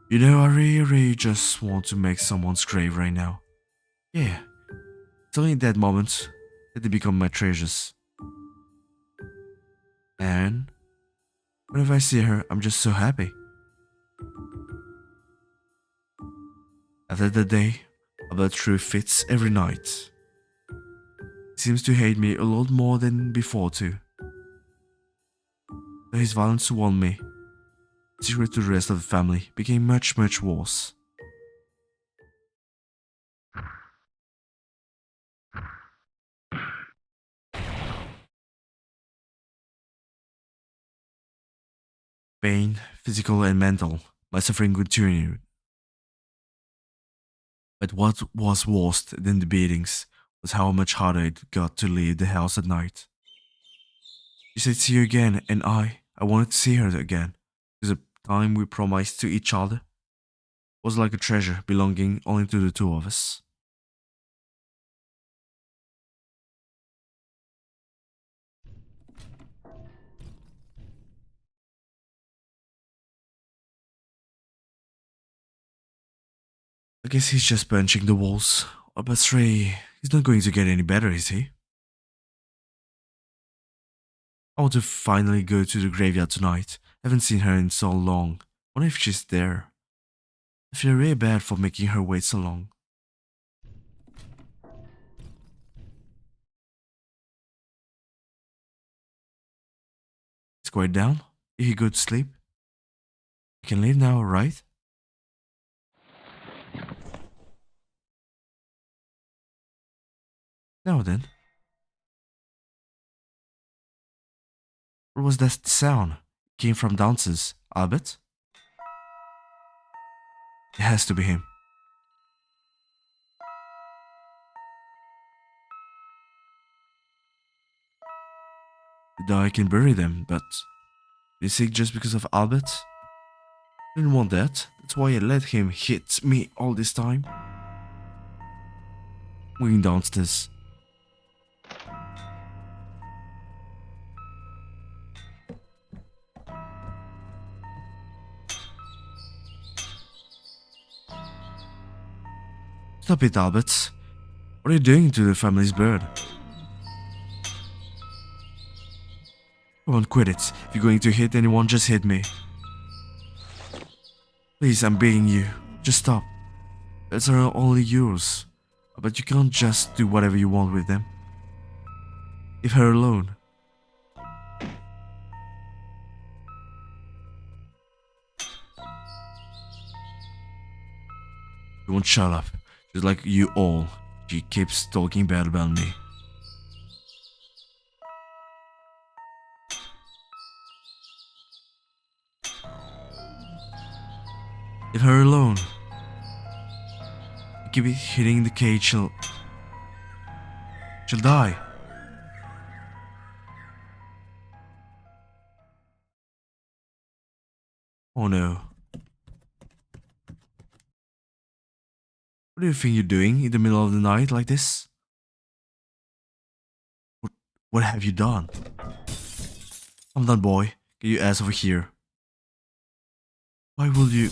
You know, I really just want to make someone's grave right now. Yeah, it's only in that moment that they become my treasures. And whenever I see her, I'm just so happy. After that day, Albert threw fits every night. He seems to hate me a lot more than before too. So his violence won me. The secret to the rest of the family became much worse. Pain, physical and mental, my suffering continued. But what was worse than the beatings was how much harder it got to leave the house at night. She said see you again and I I wanted to see her again. Because the time we promised to each other was like a treasure belonging only to the two of us. I guess he's just punching the walls. Oh, but Ray, he's not going to get any better, is he? I want to finally go to the graveyard tonight. I haven't seen her in so long. Wonder if she's there. I feel really bad for making her wait so long. It's quiet down. Did he go to sleep? I can leave now, right? Now then. What was that sound? It came from downstairs. Albert? It has to be him. Though I can bury them, but is sick just because of Albert? I didn't want that. That's why I let him hit me all this time. Moving downstairs. Stop it, Albert. What are you doing to the family's bird? Come on, quit it. If you're going to hit anyone, just hit me. Please, I'm begging you. Just stop. Pets are only yours. But you can't just do whatever you want with them. Leave her alone. You won't shut up. Just like you all. She keeps talking bad about me. Leave her alone. You keep hitting the cage, she'll die. Oh no. What do you think you're doing in the middle of the night like this? What have you done? I'm done, boy. Get your ass over here. Why will you...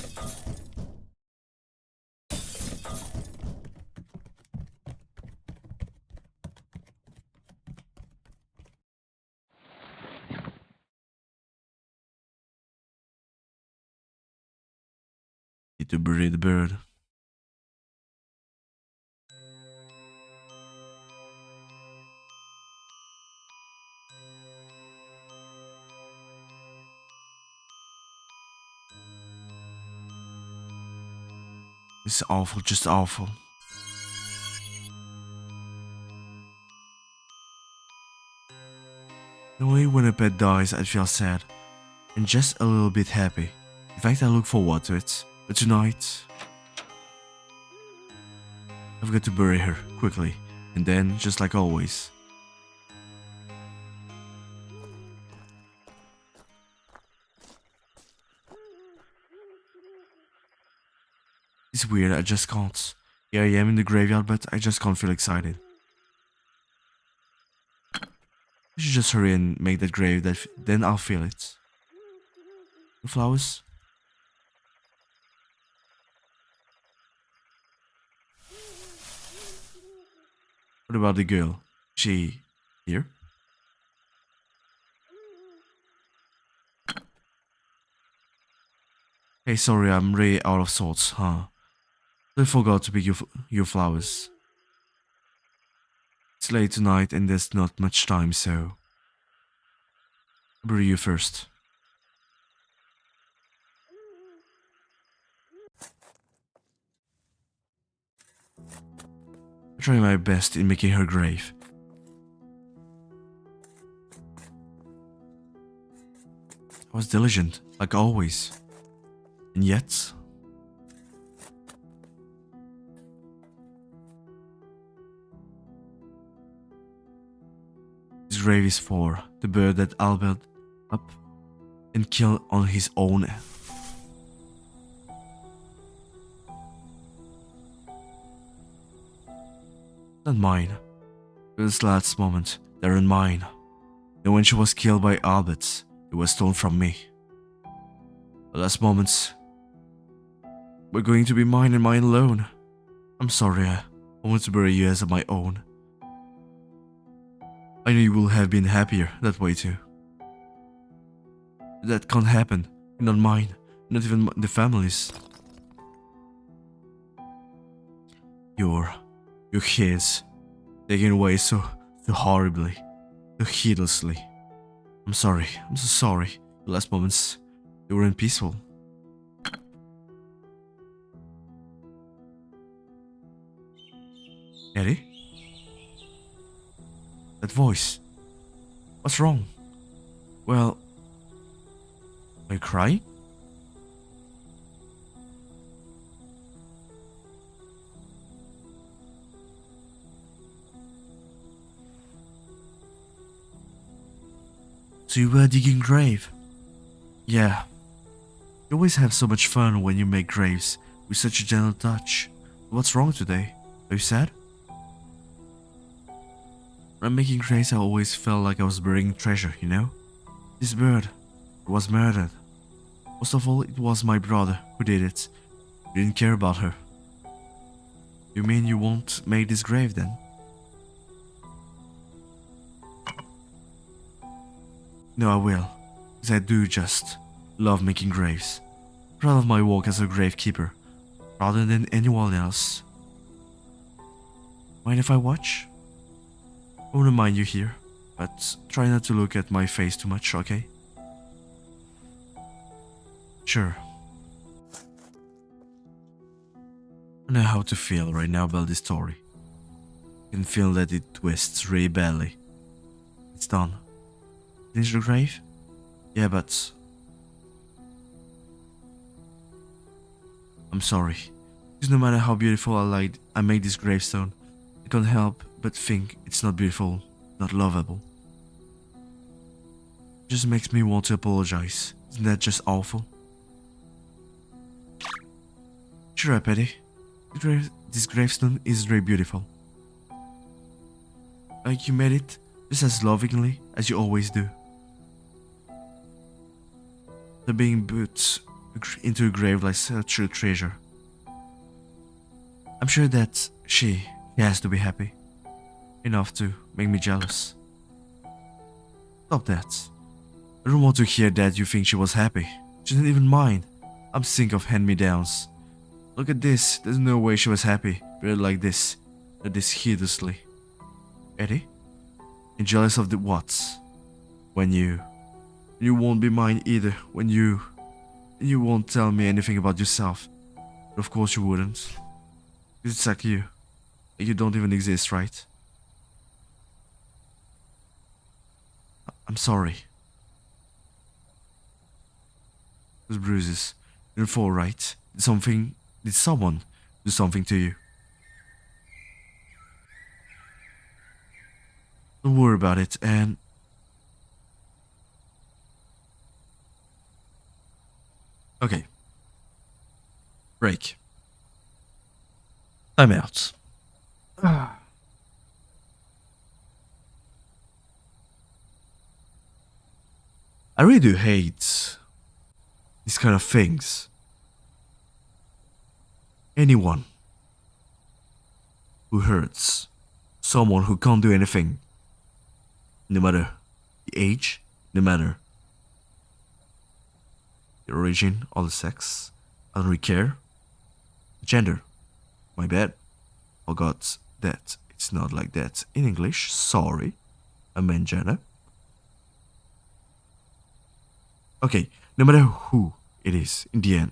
Need to bury the bird. It's awful, just awful. Only when a pet dies I feel sad, and just a little bit happy. In fact, I look forward to it. But tonight, I've got to bury her quickly, and then, just like always. It's weird, I just can't. Here I am in the graveyard, but I just can't feel excited. I should just hurry and make that grave, then I'll feel it. The flowers? What about the girl? She here? Hey, sorry, I'm really out of sorts, huh? I forgot to pick your flowers. It's late tonight and there's not much time, so... I'll bury you first. I'm trying my best in making her grave. I was diligent, like always. And yet... This grave is for the bird that Albert up and killed on his own. Not mine. This last moment, they're in mine. And when she was killed by Albert, it was stolen from me. The last moments were going to be mine and mine alone. I'm sorry, I want to bury you as my own. I know you will have been happier that way too. That can't happen. Not mine, not even the family's. Your kids, taken away so horribly, so heedlessly. I'm sorry, I'm so sorry. The last moments, they weren't peaceful. Eddie? That voice. What's wrong? Well, are you crying? So you were digging grave? Yeah. You always have so much fun when you make graves with such a gentle touch. What's wrong today? Are you sad? When I'm making graves, I always felt like I was burying treasure, you know? This bird was murdered. Most of all, it was my brother who did it. I didn't care about her. You mean you won't make this grave then? No, I will. Because I do just love making graves. Proud of my work as a gravekeeper, rather than anyone else. Mind if I watch? I wouldn't mind you here, but try not to look at my face too much, okay? Sure. I know how to feel right now about this story. I can feel that it twists really badly. It's done. Finish the grave? Yeah, but... I'm sorry. Because no matter how beautiful I make this gravestone, I can't help but think it's not beautiful, not lovable. It just makes me want to apologize. Isn't that just awful? Cheer up, Eddie. This gravestone is very beautiful. Like you made it just as lovingly as you always do. The being put into a grave like such a treasure. I'm sure that she has to be happy. Enough to make me jealous. Stop that. I don't want to hear that you think she was happy. She didn't even mind. I'm sick of hand-me-downs. Look at this. There's no way she was happy. Buried like this. This hideously. Eddie? And jealous of the what? When you won't be mine either. When you won't tell me anything about yourself. But of course you wouldn't. It's like you. You don't even exist, right? I'm sorry. Those bruises. You're fall, right? Did someone do something to you? Don't worry about it and... Okay. Break. I'm out. I really do hate these kind of things. Anyone who hurts someone who can't do anything, no matter the age, no matter the origin or the sex, I don't really care. Gender, my bad. Forgot that it's not like that in English. Sorry, I meant gender. Okay, no matter who it is, in the end.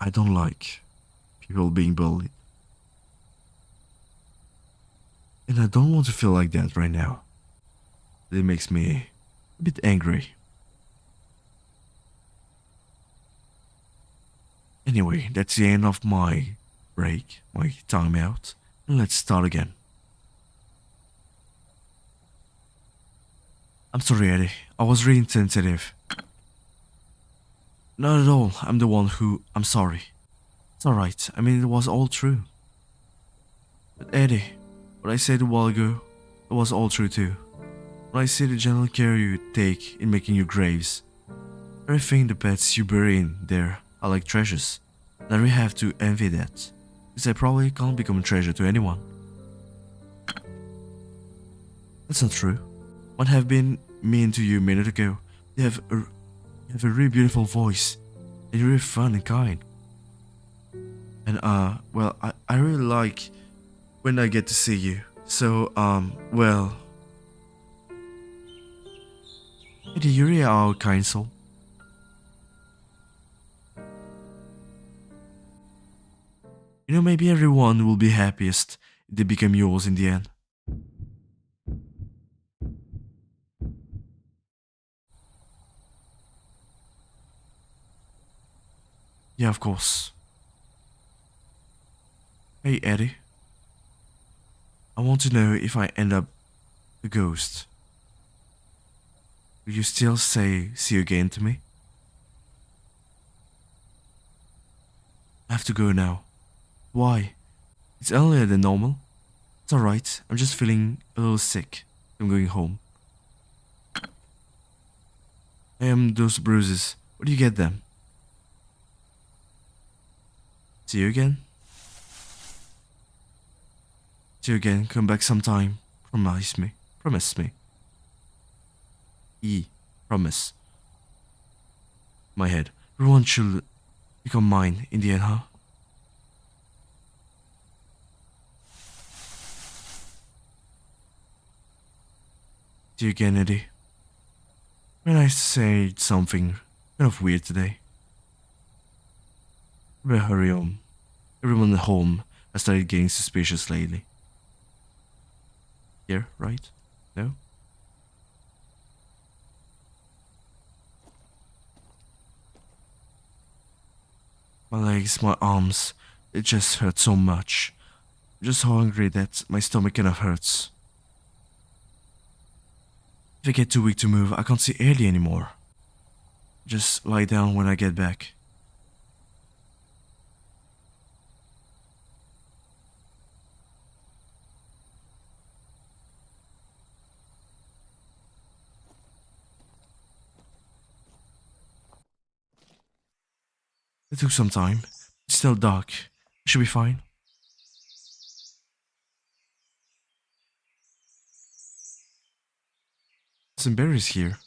I don't like people being bullied. And I don't want to feel like that right now. It makes me a bit angry. Anyway, that's the end of my break, my time out. And let's start again. I'm sorry, Eddie. I was really insensitive. Not at all. I'm the one who... I'm sorry. It's alright. I mean, it was all true. But Eddie, what I said a while ago, it was all true too. When I see the gentle care you take in making your graves, everything the pets you bury in there are like treasures. And I really have to envy that, because I probably can't become a treasure to anyone. That's not true. What have been mean to you a minute ago? You have a really beautiful voice, and you're really fun and kind. And well, I really like when I get to see you. So, well, Eddie, you really are a kind soul. You know, maybe everyone will be happiest if they become yours in the end. Yeah, of course. Hey, Eddie. I want to know if I end up a ghost. Will you still say see you again to me? I have to go now. Why? It's earlier than normal. It's alright, I'm just feeling a little sick. I'm going home. Those bruises. Where do you get them? See you again? See you again, come back sometime. Promise me. Promise me. Promise. My head. Everyone should become mine in the end, huh? See you again, Eddie. When I say something kind of weird today. Better hurry home. Everyone at home has started getting suspicious lately. Here, right? No? My legs, my arms, it just hurt so much. I'm just so hungry that my stomach kind of hurts. If I get too weak to move, I can't see Ellie anymore. Just lie down when I get back. It took some time. It's still dark. It should be fine. Some berries here.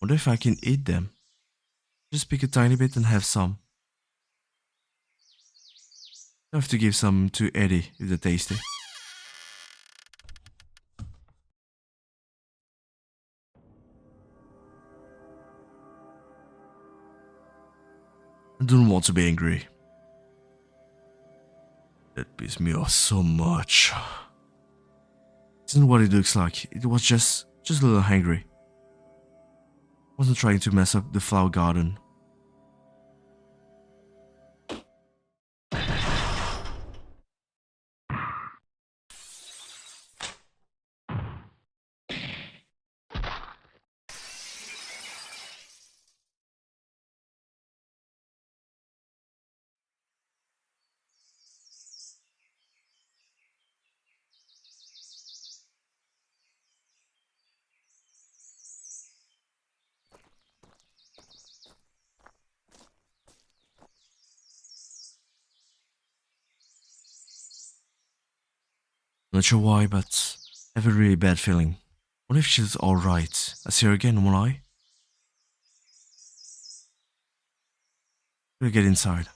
Wonder if I can eat them. Just pick a tiny bit and have some. I have to give some to Eddie if they're tasty. I don't want to be angry. That pissed me off so much. Isn't what it looks like. It was just a little hungry. Wasn't trying to mess up the flower garden. Not sure why, but I have a really bad feeling. What if she's alright? I see her again, won't I? We'll get inside.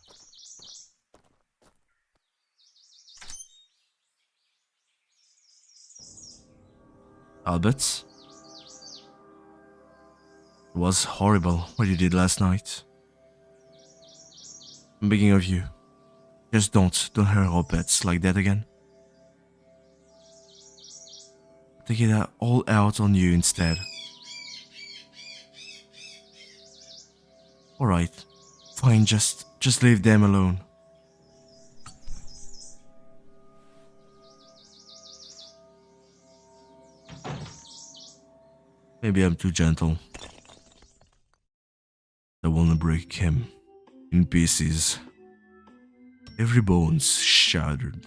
Albert? It was horrible what you did last night. I'm begging of you. Just don't hurt our pets like that again. Take it all out on you instead. Alright. Fine, just leave them alone. Maybe I'm too gentle. I wanna break him in pieces. Every bone's shattered.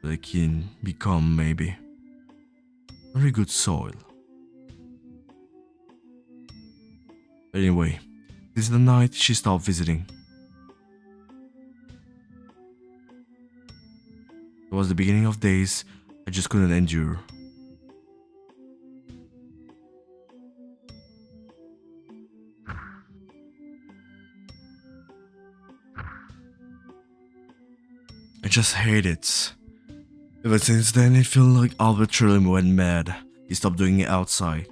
They can become, maybe, very good soil. Anyway, this is the night she stopped visiting. It was the beginning of days I just couldn't endure. I just hate it. Ever since then, it felt like Albert truly went mad. He stopped doing it outside.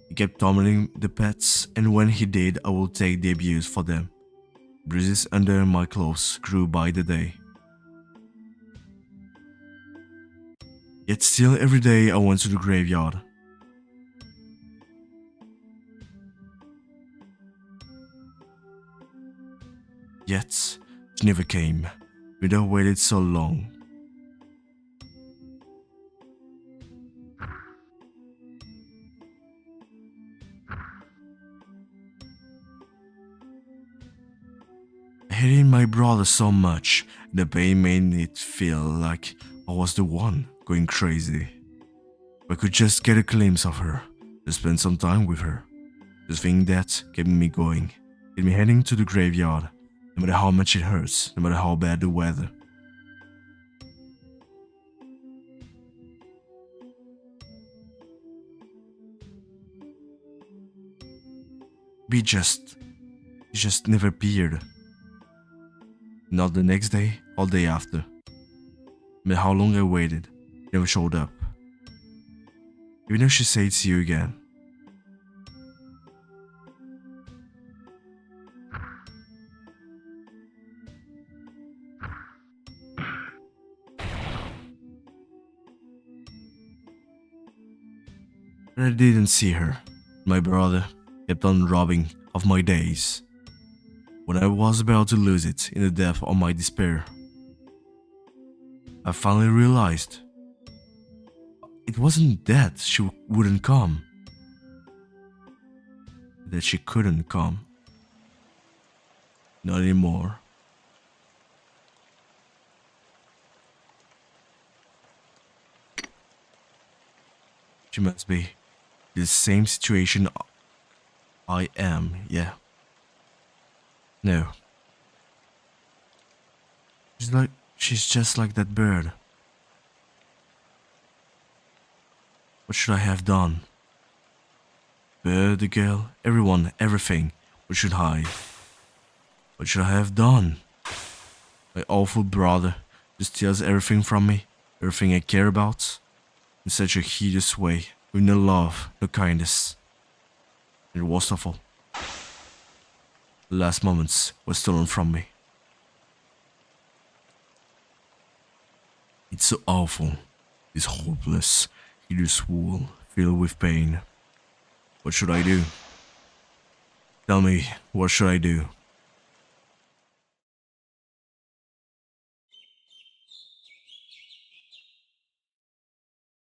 He kept tormenting the pets, and when he did, I would take the abuse for them. Bruises under my clothes grew by the day. Yet still every day I went to the graveyard. Yet she never came. Widow waited so long. I hated my brother so much, the pain made it feel like I was the one going crazy. If I could just get a glimpse of her, just spend some time with her. The thing that kept me going, kept me heading to the graveyard, no matter how much it hurts, no matter how bad the weather. Be just, he just never appeared. Not the next day or day after. No matter how long I waited, he never showed up. Even though she said see you again. But I didn't see her. My brother kept on robbing of my days. When I was about to lose it in the depth of my despair, I finally realized it wasn't that she wouldn't come, that she couldn't come. Not anymore. She must be in the same situation I am, yeah. No. She's just like that bird. What should I have done? Bird, the girl, everyone, everything. What should I? What should I have done? My awful brother just steals everything from me, everything I care about, in such a hideous way, with no love, no kindness. And worst of all, the last moments were stolen from me. It's so awful, this hopeless, hideous world filled with pain. What should I do? Tell me, what should I do?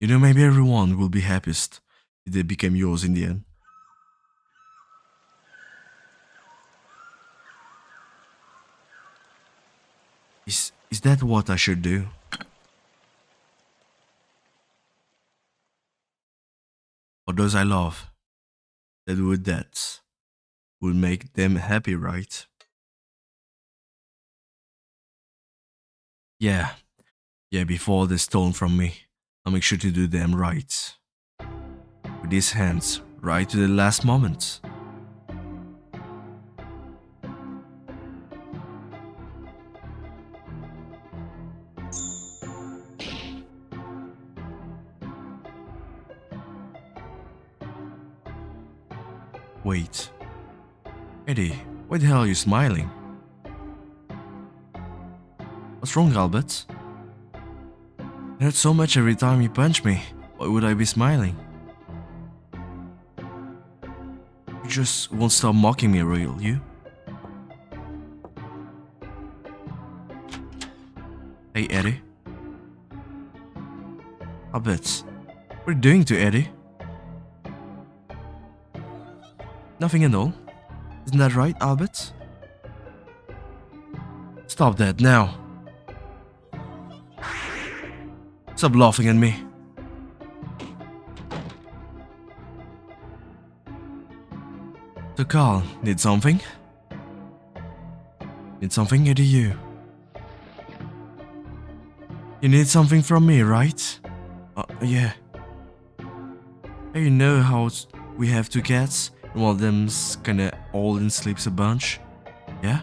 You know, maybe everyone will be happiest if they became yours in the end. Is that what I should do? Or those I love, that would make them happy, right? Yeah, yeah, before they're stolen from me, I'll make sure to do them right. With these hands, right to the last moment. Wait, Eddie, why the hell are you smiling? What's wrong, Albert? It hurts so much every time you punch me. Why would I be smiling? You just won't stop mocking me, will you? Hey, Eddie. Albert, what are you doing to Eddie? Nothing at all. Isn't that right, Albert? Stop that now. Stop laughing at me. So Carl, need something? Need something, Eddie, you? You need something from me, right? Yeah. Hey, you know how we have two cats, and one of them's kinda old and sleeps a bunch? Yeah?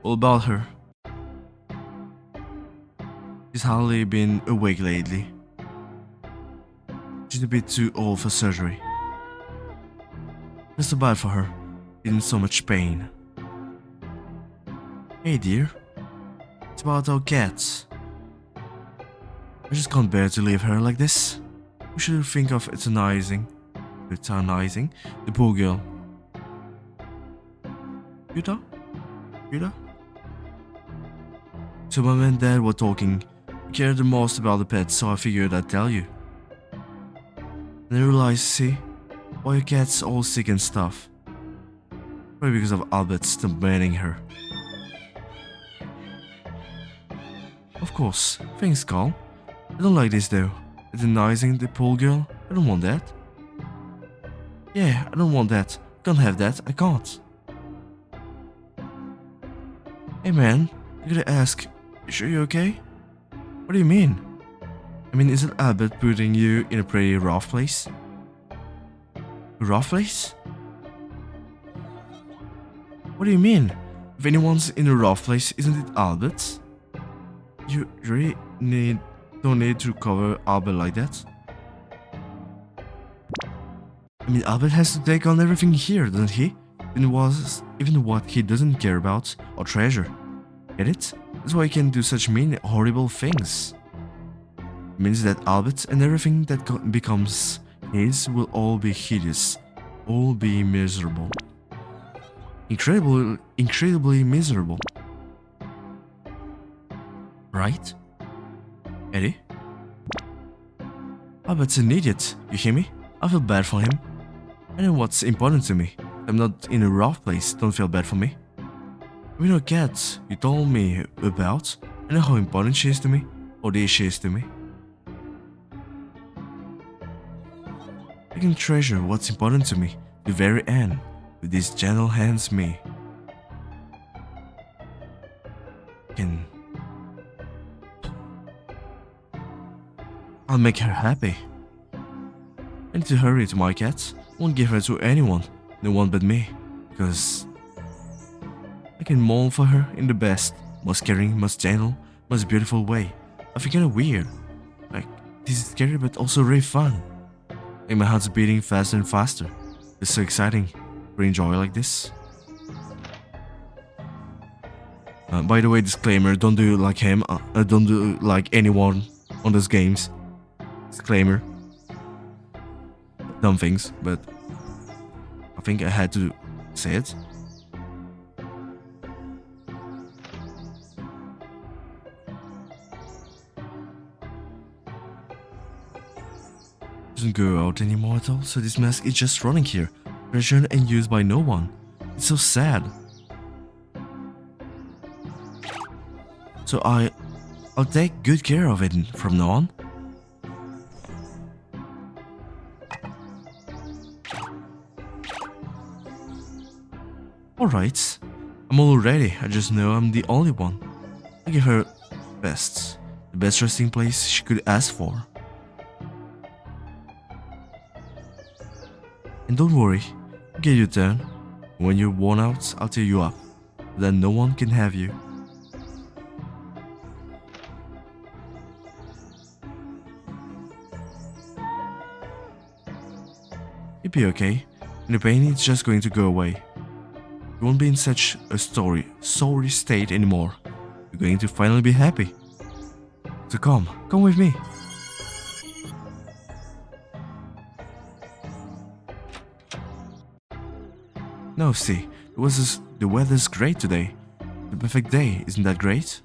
What about her? She's hardly been awake lately. She's a bit too old for surgery. That's too bad for her, in so much pain. Hey dear, it's about our cats. I just can't bear to leave her like this. We should think of euthanizing the poor girl. Yuta? Yuta? So Mom and Dad were talking. I care the most about the pets, so I figured I'd tell you. And I realized, see, why your cat's all sick and stuff. Probably because of Albert's demanding her. Of course, thanks Carl. I don't like this though. Euthanizing the poor girl, I don't want that. Yeah, I don't want that. I can't have that, I can't. Hey man, I gotta ask, you sure you're okay? What do you mean? I mean, isn't Albert putting you in a pretty rough place? A rough place? What do you mean? If anyone's in a rough place, isn't it Albert? You really don't need to cover Albert like that. I mean, Albert has to take on everything here, doesn't he? Even what he doesn't care about or treasure. Get it? That's why he can do such mean, horrible things. It means that Albert and everything that becomes his will all be hideous, all be miserable. Incredibly miserable. Right? Eddie? Albert's an idiot, you hear me? I feel bad for him. I know what's important to me. I'm not in a rough place, don't feel bad for me. We know Kat, you told me about. I know how important she is to me, or dear she is to me. I can treasure what's important to me to the very end, with these gentle hands me. I'll make her happy. I need to hurry to my cat. I won't give her to anyone, no one but me, because I can mourn for her in the best, most caring, most gentle, most beautiful way. I feel kinda weird. Like, this is scary but also really fun. Like my heart's beating faster and faster. It's so exciting to enjoy like this. By the way, disclaimer, don't do like him, don't do like anyone on those games. Disclaimer. Dumb things, but I think I had to say it. Doesn't go out anymore at all, so this mask is just running here, treasured and used by no one. It's so sad. So I'll take good care of it from now on. Alright, I'm all ready, I just know I'm the only one. I'll give her best, the best resting place she could ask for. And don't worry, I'll get your turn. When you're worn out, I'll tear you up, so that no one can have you. You'll be okay, and the pain is just going to go away. You won't be in such a sorry state anymore. You're going to finally be happy. So come with me. No, see, the weather's great today. The perfect day, isn't that great?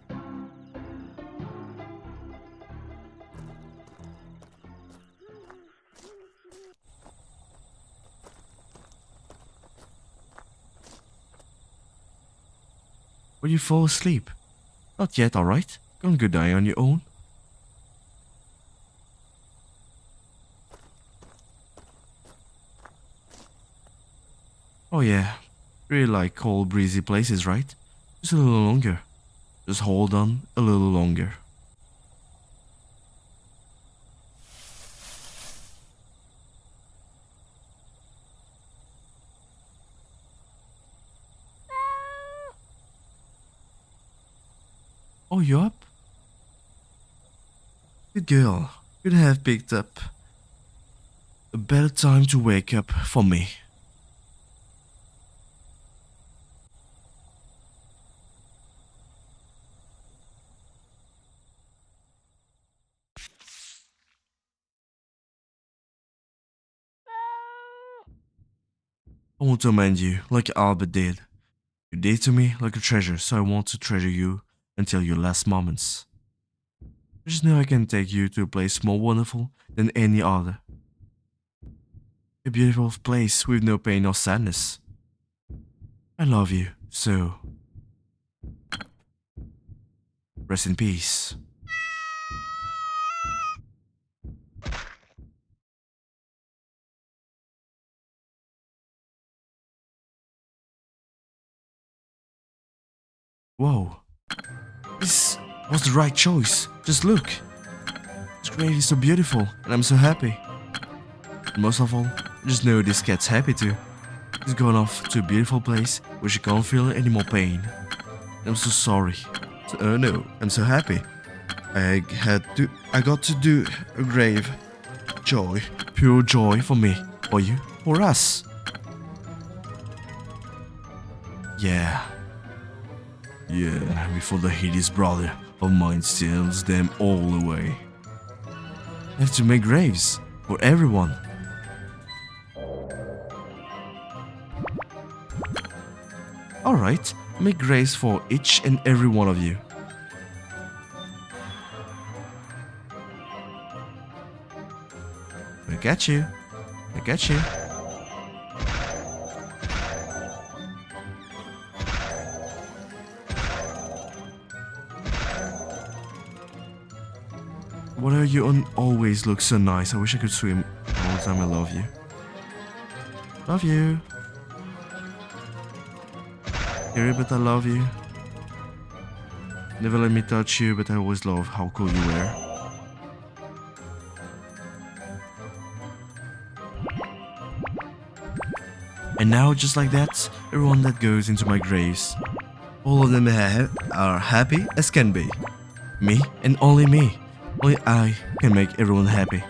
Will you fall asleep? Not yet, alright? Can't go die on your own. Oh yeah, really like cold breezy places, right? Just a little longer. Just hold on a little longer. Oh, you up? Good girl. Could have picked up a better time to wake up for me. I won't torment you like Albert did. You did to me like a treasure, so I want to treasure you until your last moments. Just know I can take you to a place more wonderful than any other. A beautiful place with no pain or sadness. I love you, so rest in peace. Whoa, this was the right choice. Just look. This grave is so beautiful, and I'm so happy. And most of all, just know this cat's happy too. He's gone off to a beautiful place where she can't feel any more pain. I'm so sorry. Oh no, I'm so happy. I got to do a grave. Joy, pure joy for me, for you, for us. Yeah. Yeah, before the hideous brother of mine steals them all away. I have to make graves for everyone. Alright, make graves for each and every one of you. I got you. I got you. Why do you always look so nice? I wish I could swim all the time. I love you. Love you. Harry, but I love you. Never let me touch you, but I always love how cool you were. And now, just like that, everyone that goes into my graves, all of them are happy as can be. Me and only me. Only I can make everyone happy.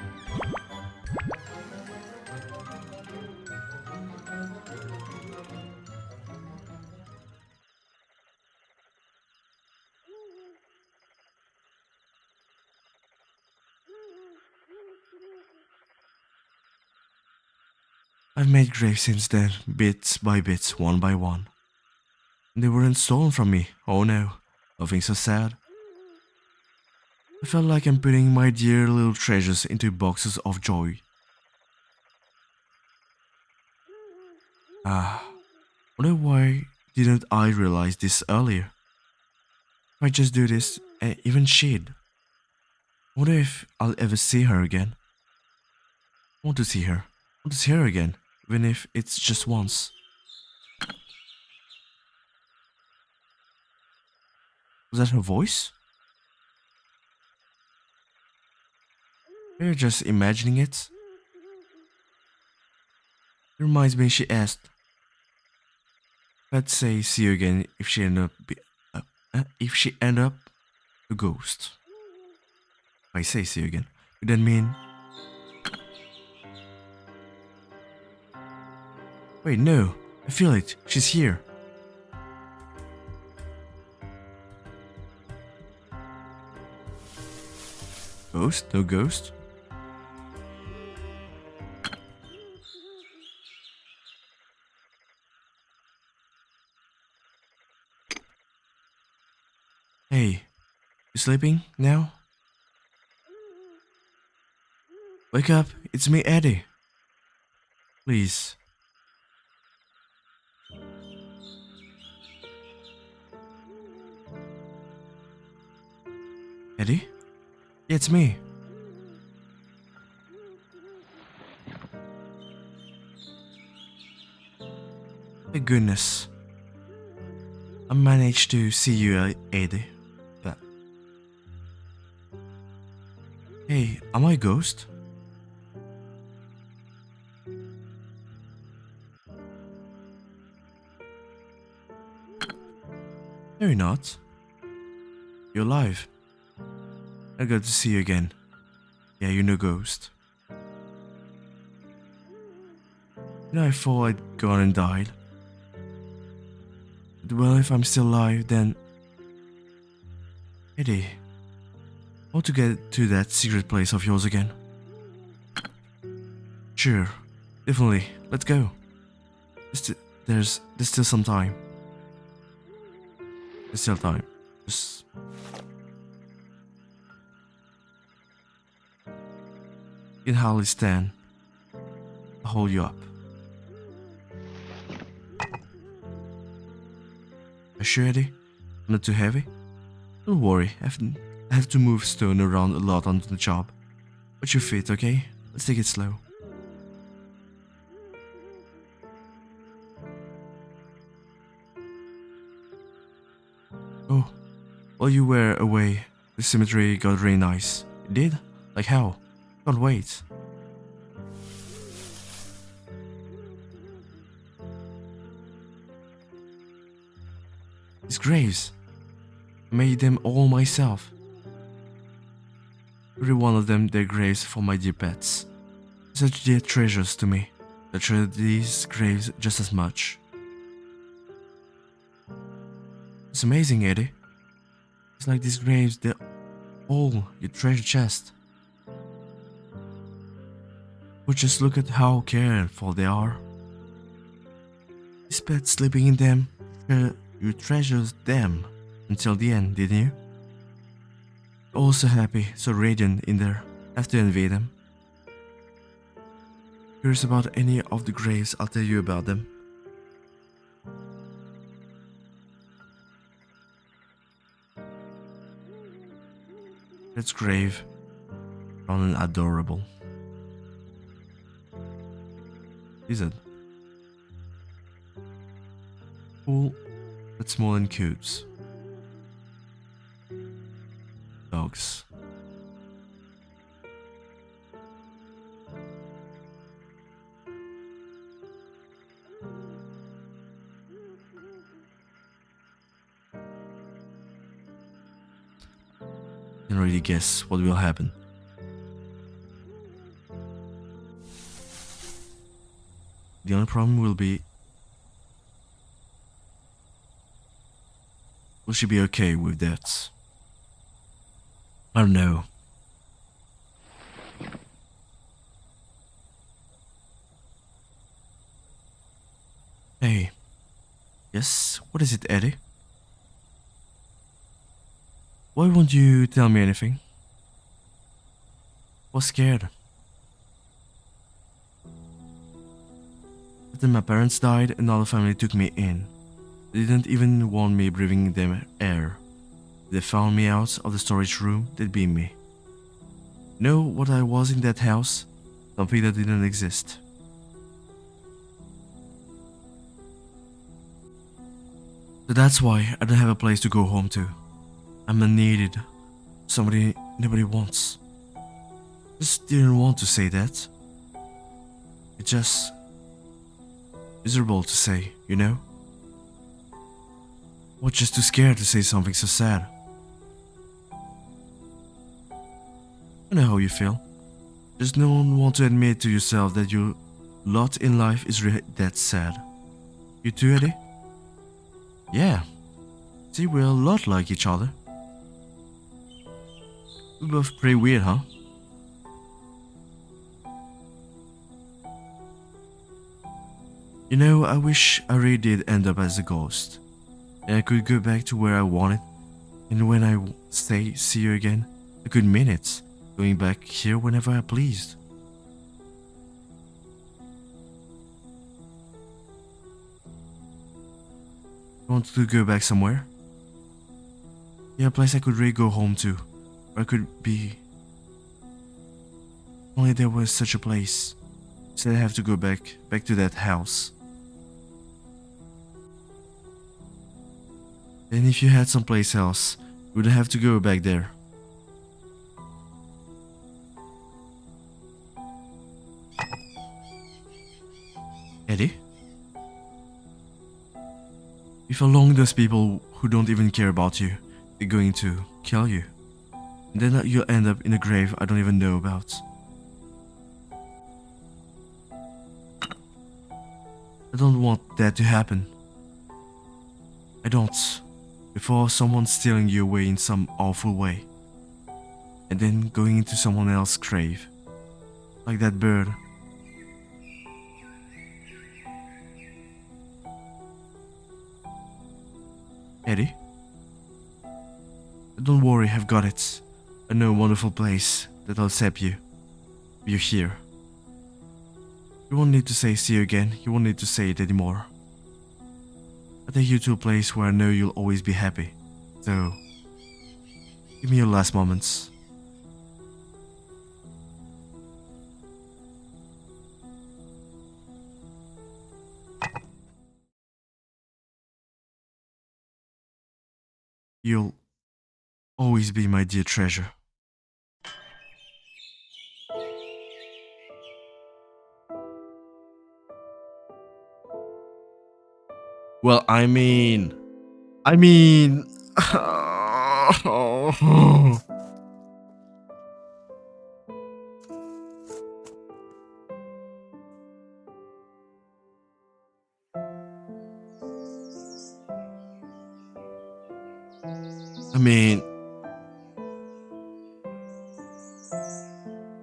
I've made graves since then, bit by bit, one by one. And they weren't stolen from me, oh no, nothing so sad. I felt like I'm putting my dear little treasures into boxes of joy. Ah, wonder why didn't I realize this earlier? If I just do this, even she'd. Wonder if I'll ever see her again. I want to see her. I want to see her again, even if it's just once. Was that her voice? You're just imagining it. It reminds me she asked. Let's say see you again if she end up a ghost. If I say see you again, would that mean? Wait, no. I feel it. She's here. Ghost? No ghost? Hey, you sleeping now? Wake up, it's me, Eddie. Please. Eddie? Yeah, it's me. Thank goodness. I managed to see you, Eddie. But hey, am I a ghost? No, you're not. You're alive. I got to see you again. Yeah, you're no ghost. You know, I thought I'd gone and died. But well, if I'm still alive, then... Eddie, I want to get to that secret place of yours again. Sure, definitely, let's go. There's still some time. There's still time. Just... You can hardly stand. I'll hold you up. Are you sure, Eddie? Not too heavy? Don't worry, I have to move stone around a lot on the job. Watch your feet, okay? Let's take it slow. Oh, while you were away, the cemetery got really nice. It did? Like how? Can't wait. These graves. I made them all myself. Every one of them, their graves for my dear pets. Such dear treasures to me. I treasure these graves just as much. It's amazing, Eddie. It's like these graves, they're all your treasure chest. But just look at how careful they are. These pets sleeping in them, you treasure them until the end, didn't you? All so happy, so radiant in there. Have to envy them. Curious about any of the graves, I'll tell you about them. That's grave, round and adorable. Is it? Cool, but small and cute. Dogs. Can really guess what will happen. The only problem will be, will she be okay with that? I don't know. Hey. Yes, what is it, Eddie? Why won't you tell me anything? I was scared. But then my parents died, another family took me in. They didn't even want me breathing their air. If they found me out of the storage room, they'd beat me. Know what I was in that house? Something that didn't exist. So that's why I don't have a place to go home to. I'm unneeded. Somebody nobody wants. Just didn't want to say that. It's just miserable to say, you know? Or just too scared to say something so sad. I know how you feel. Just don't want to admit to yourself that your lot in life is really that sad. You too, Eddie? Yeah. See, we're a lot like each other. We're both pretty weird, huh? You know, I wish I really did end up as a ghost. And I could go back to where I wanted. And when I say see you again, I could mean it. Going back here whenever I pleased. You want to go back somewhere? Yeah, a place I could really go home to. Or I could be. Only there was such a place. Instead I have to go back to that house. And if you had someplace else, you wouldn't have to go back there. Eddie? If along those people who don't even care about you, they're going to kill you. And then you'll end up in a grave I don't even know about. I don't want that to happen. I don't. Before someone stealing you away in some awful way. And then going into someone else's grave. Like that bird. Eddie? Don't worry, I've got it. I know a wonderful place that'll accept you. You're here. You won't need to say see you again, you won't need to say it anymore. I'll take you to a place where I know you'll always be happy. So, give me your last moments. You'll always be my dear treasure. Well, I mean... I mean...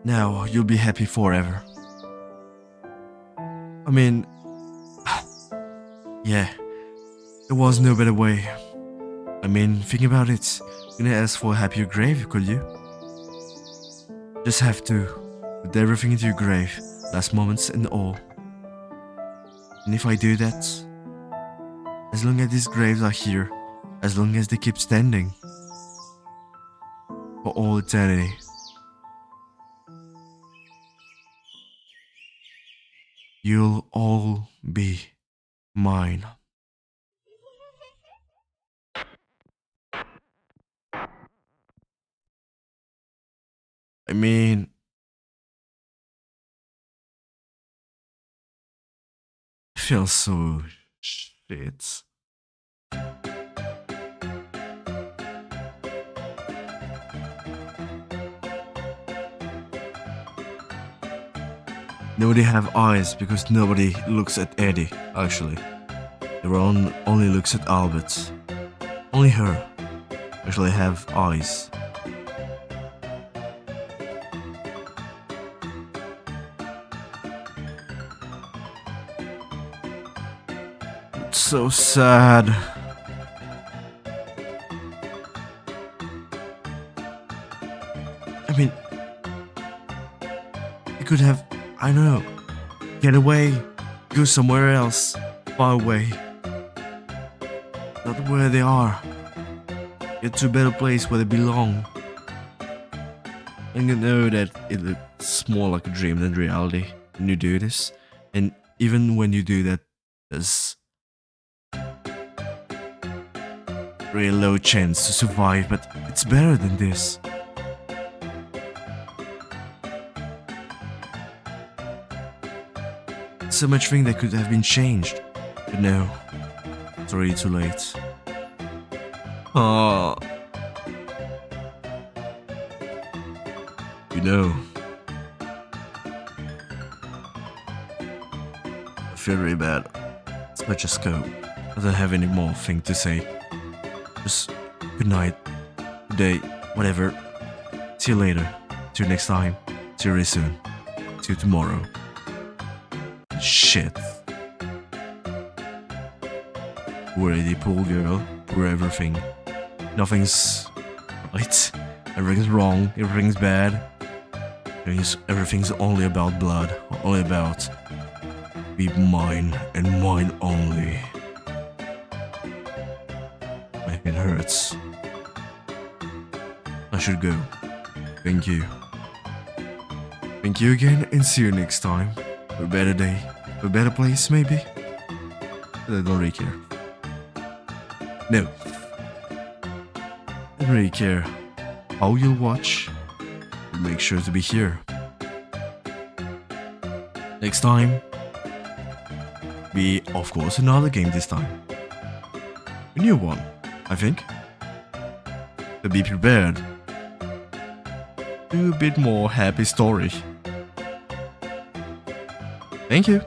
now you'll be happy forever. I mean... yeah, there was no better way. I mean, think about it. You didn't ask for a happier grave, could you? Just have to put everything into your grave, last moments and all. And if I do that, as long as these graves are here, as long as they keep standing, for all eternity, you'll all be mine. I mean, I feel so shit. Nobody have eyes because nobody looks at Eddie, actually. Everyone only looks at Albert. Only her actually have eyes. It's so sad. I mean, you could have, I don't know, get away, go somewhere else, far away. Not where they are. Get to a better place where they belong. And you know that it looks more like a dream than reality when you do this. And even when you do that, there's really low chance to survive, but it's better than this. So much thing that could have been changed, but no, it's already too late. Oh, you know, I feel really bad. Let's just go. I don't have any more thing to say. Just good night, good day, whatever. See you later. See you next time. See you very soon. See you tomorrow. Shit. Poor Eddie, poor girl, poor everything. Nothing's right. Everything's wrong. Everything's bad. Everything's only about blood. Only about be mine and mine only. My head hurts. I should go. Thank you. Thank you again, and see you next time. For a better day, for a better place, maybe? But I don't really care. No. I don't really care how you'll watch. But make sure to be here. Next time, be, of course, another game this time. A new one, I think. So be prepared. Do a bit more happy story. Thank you.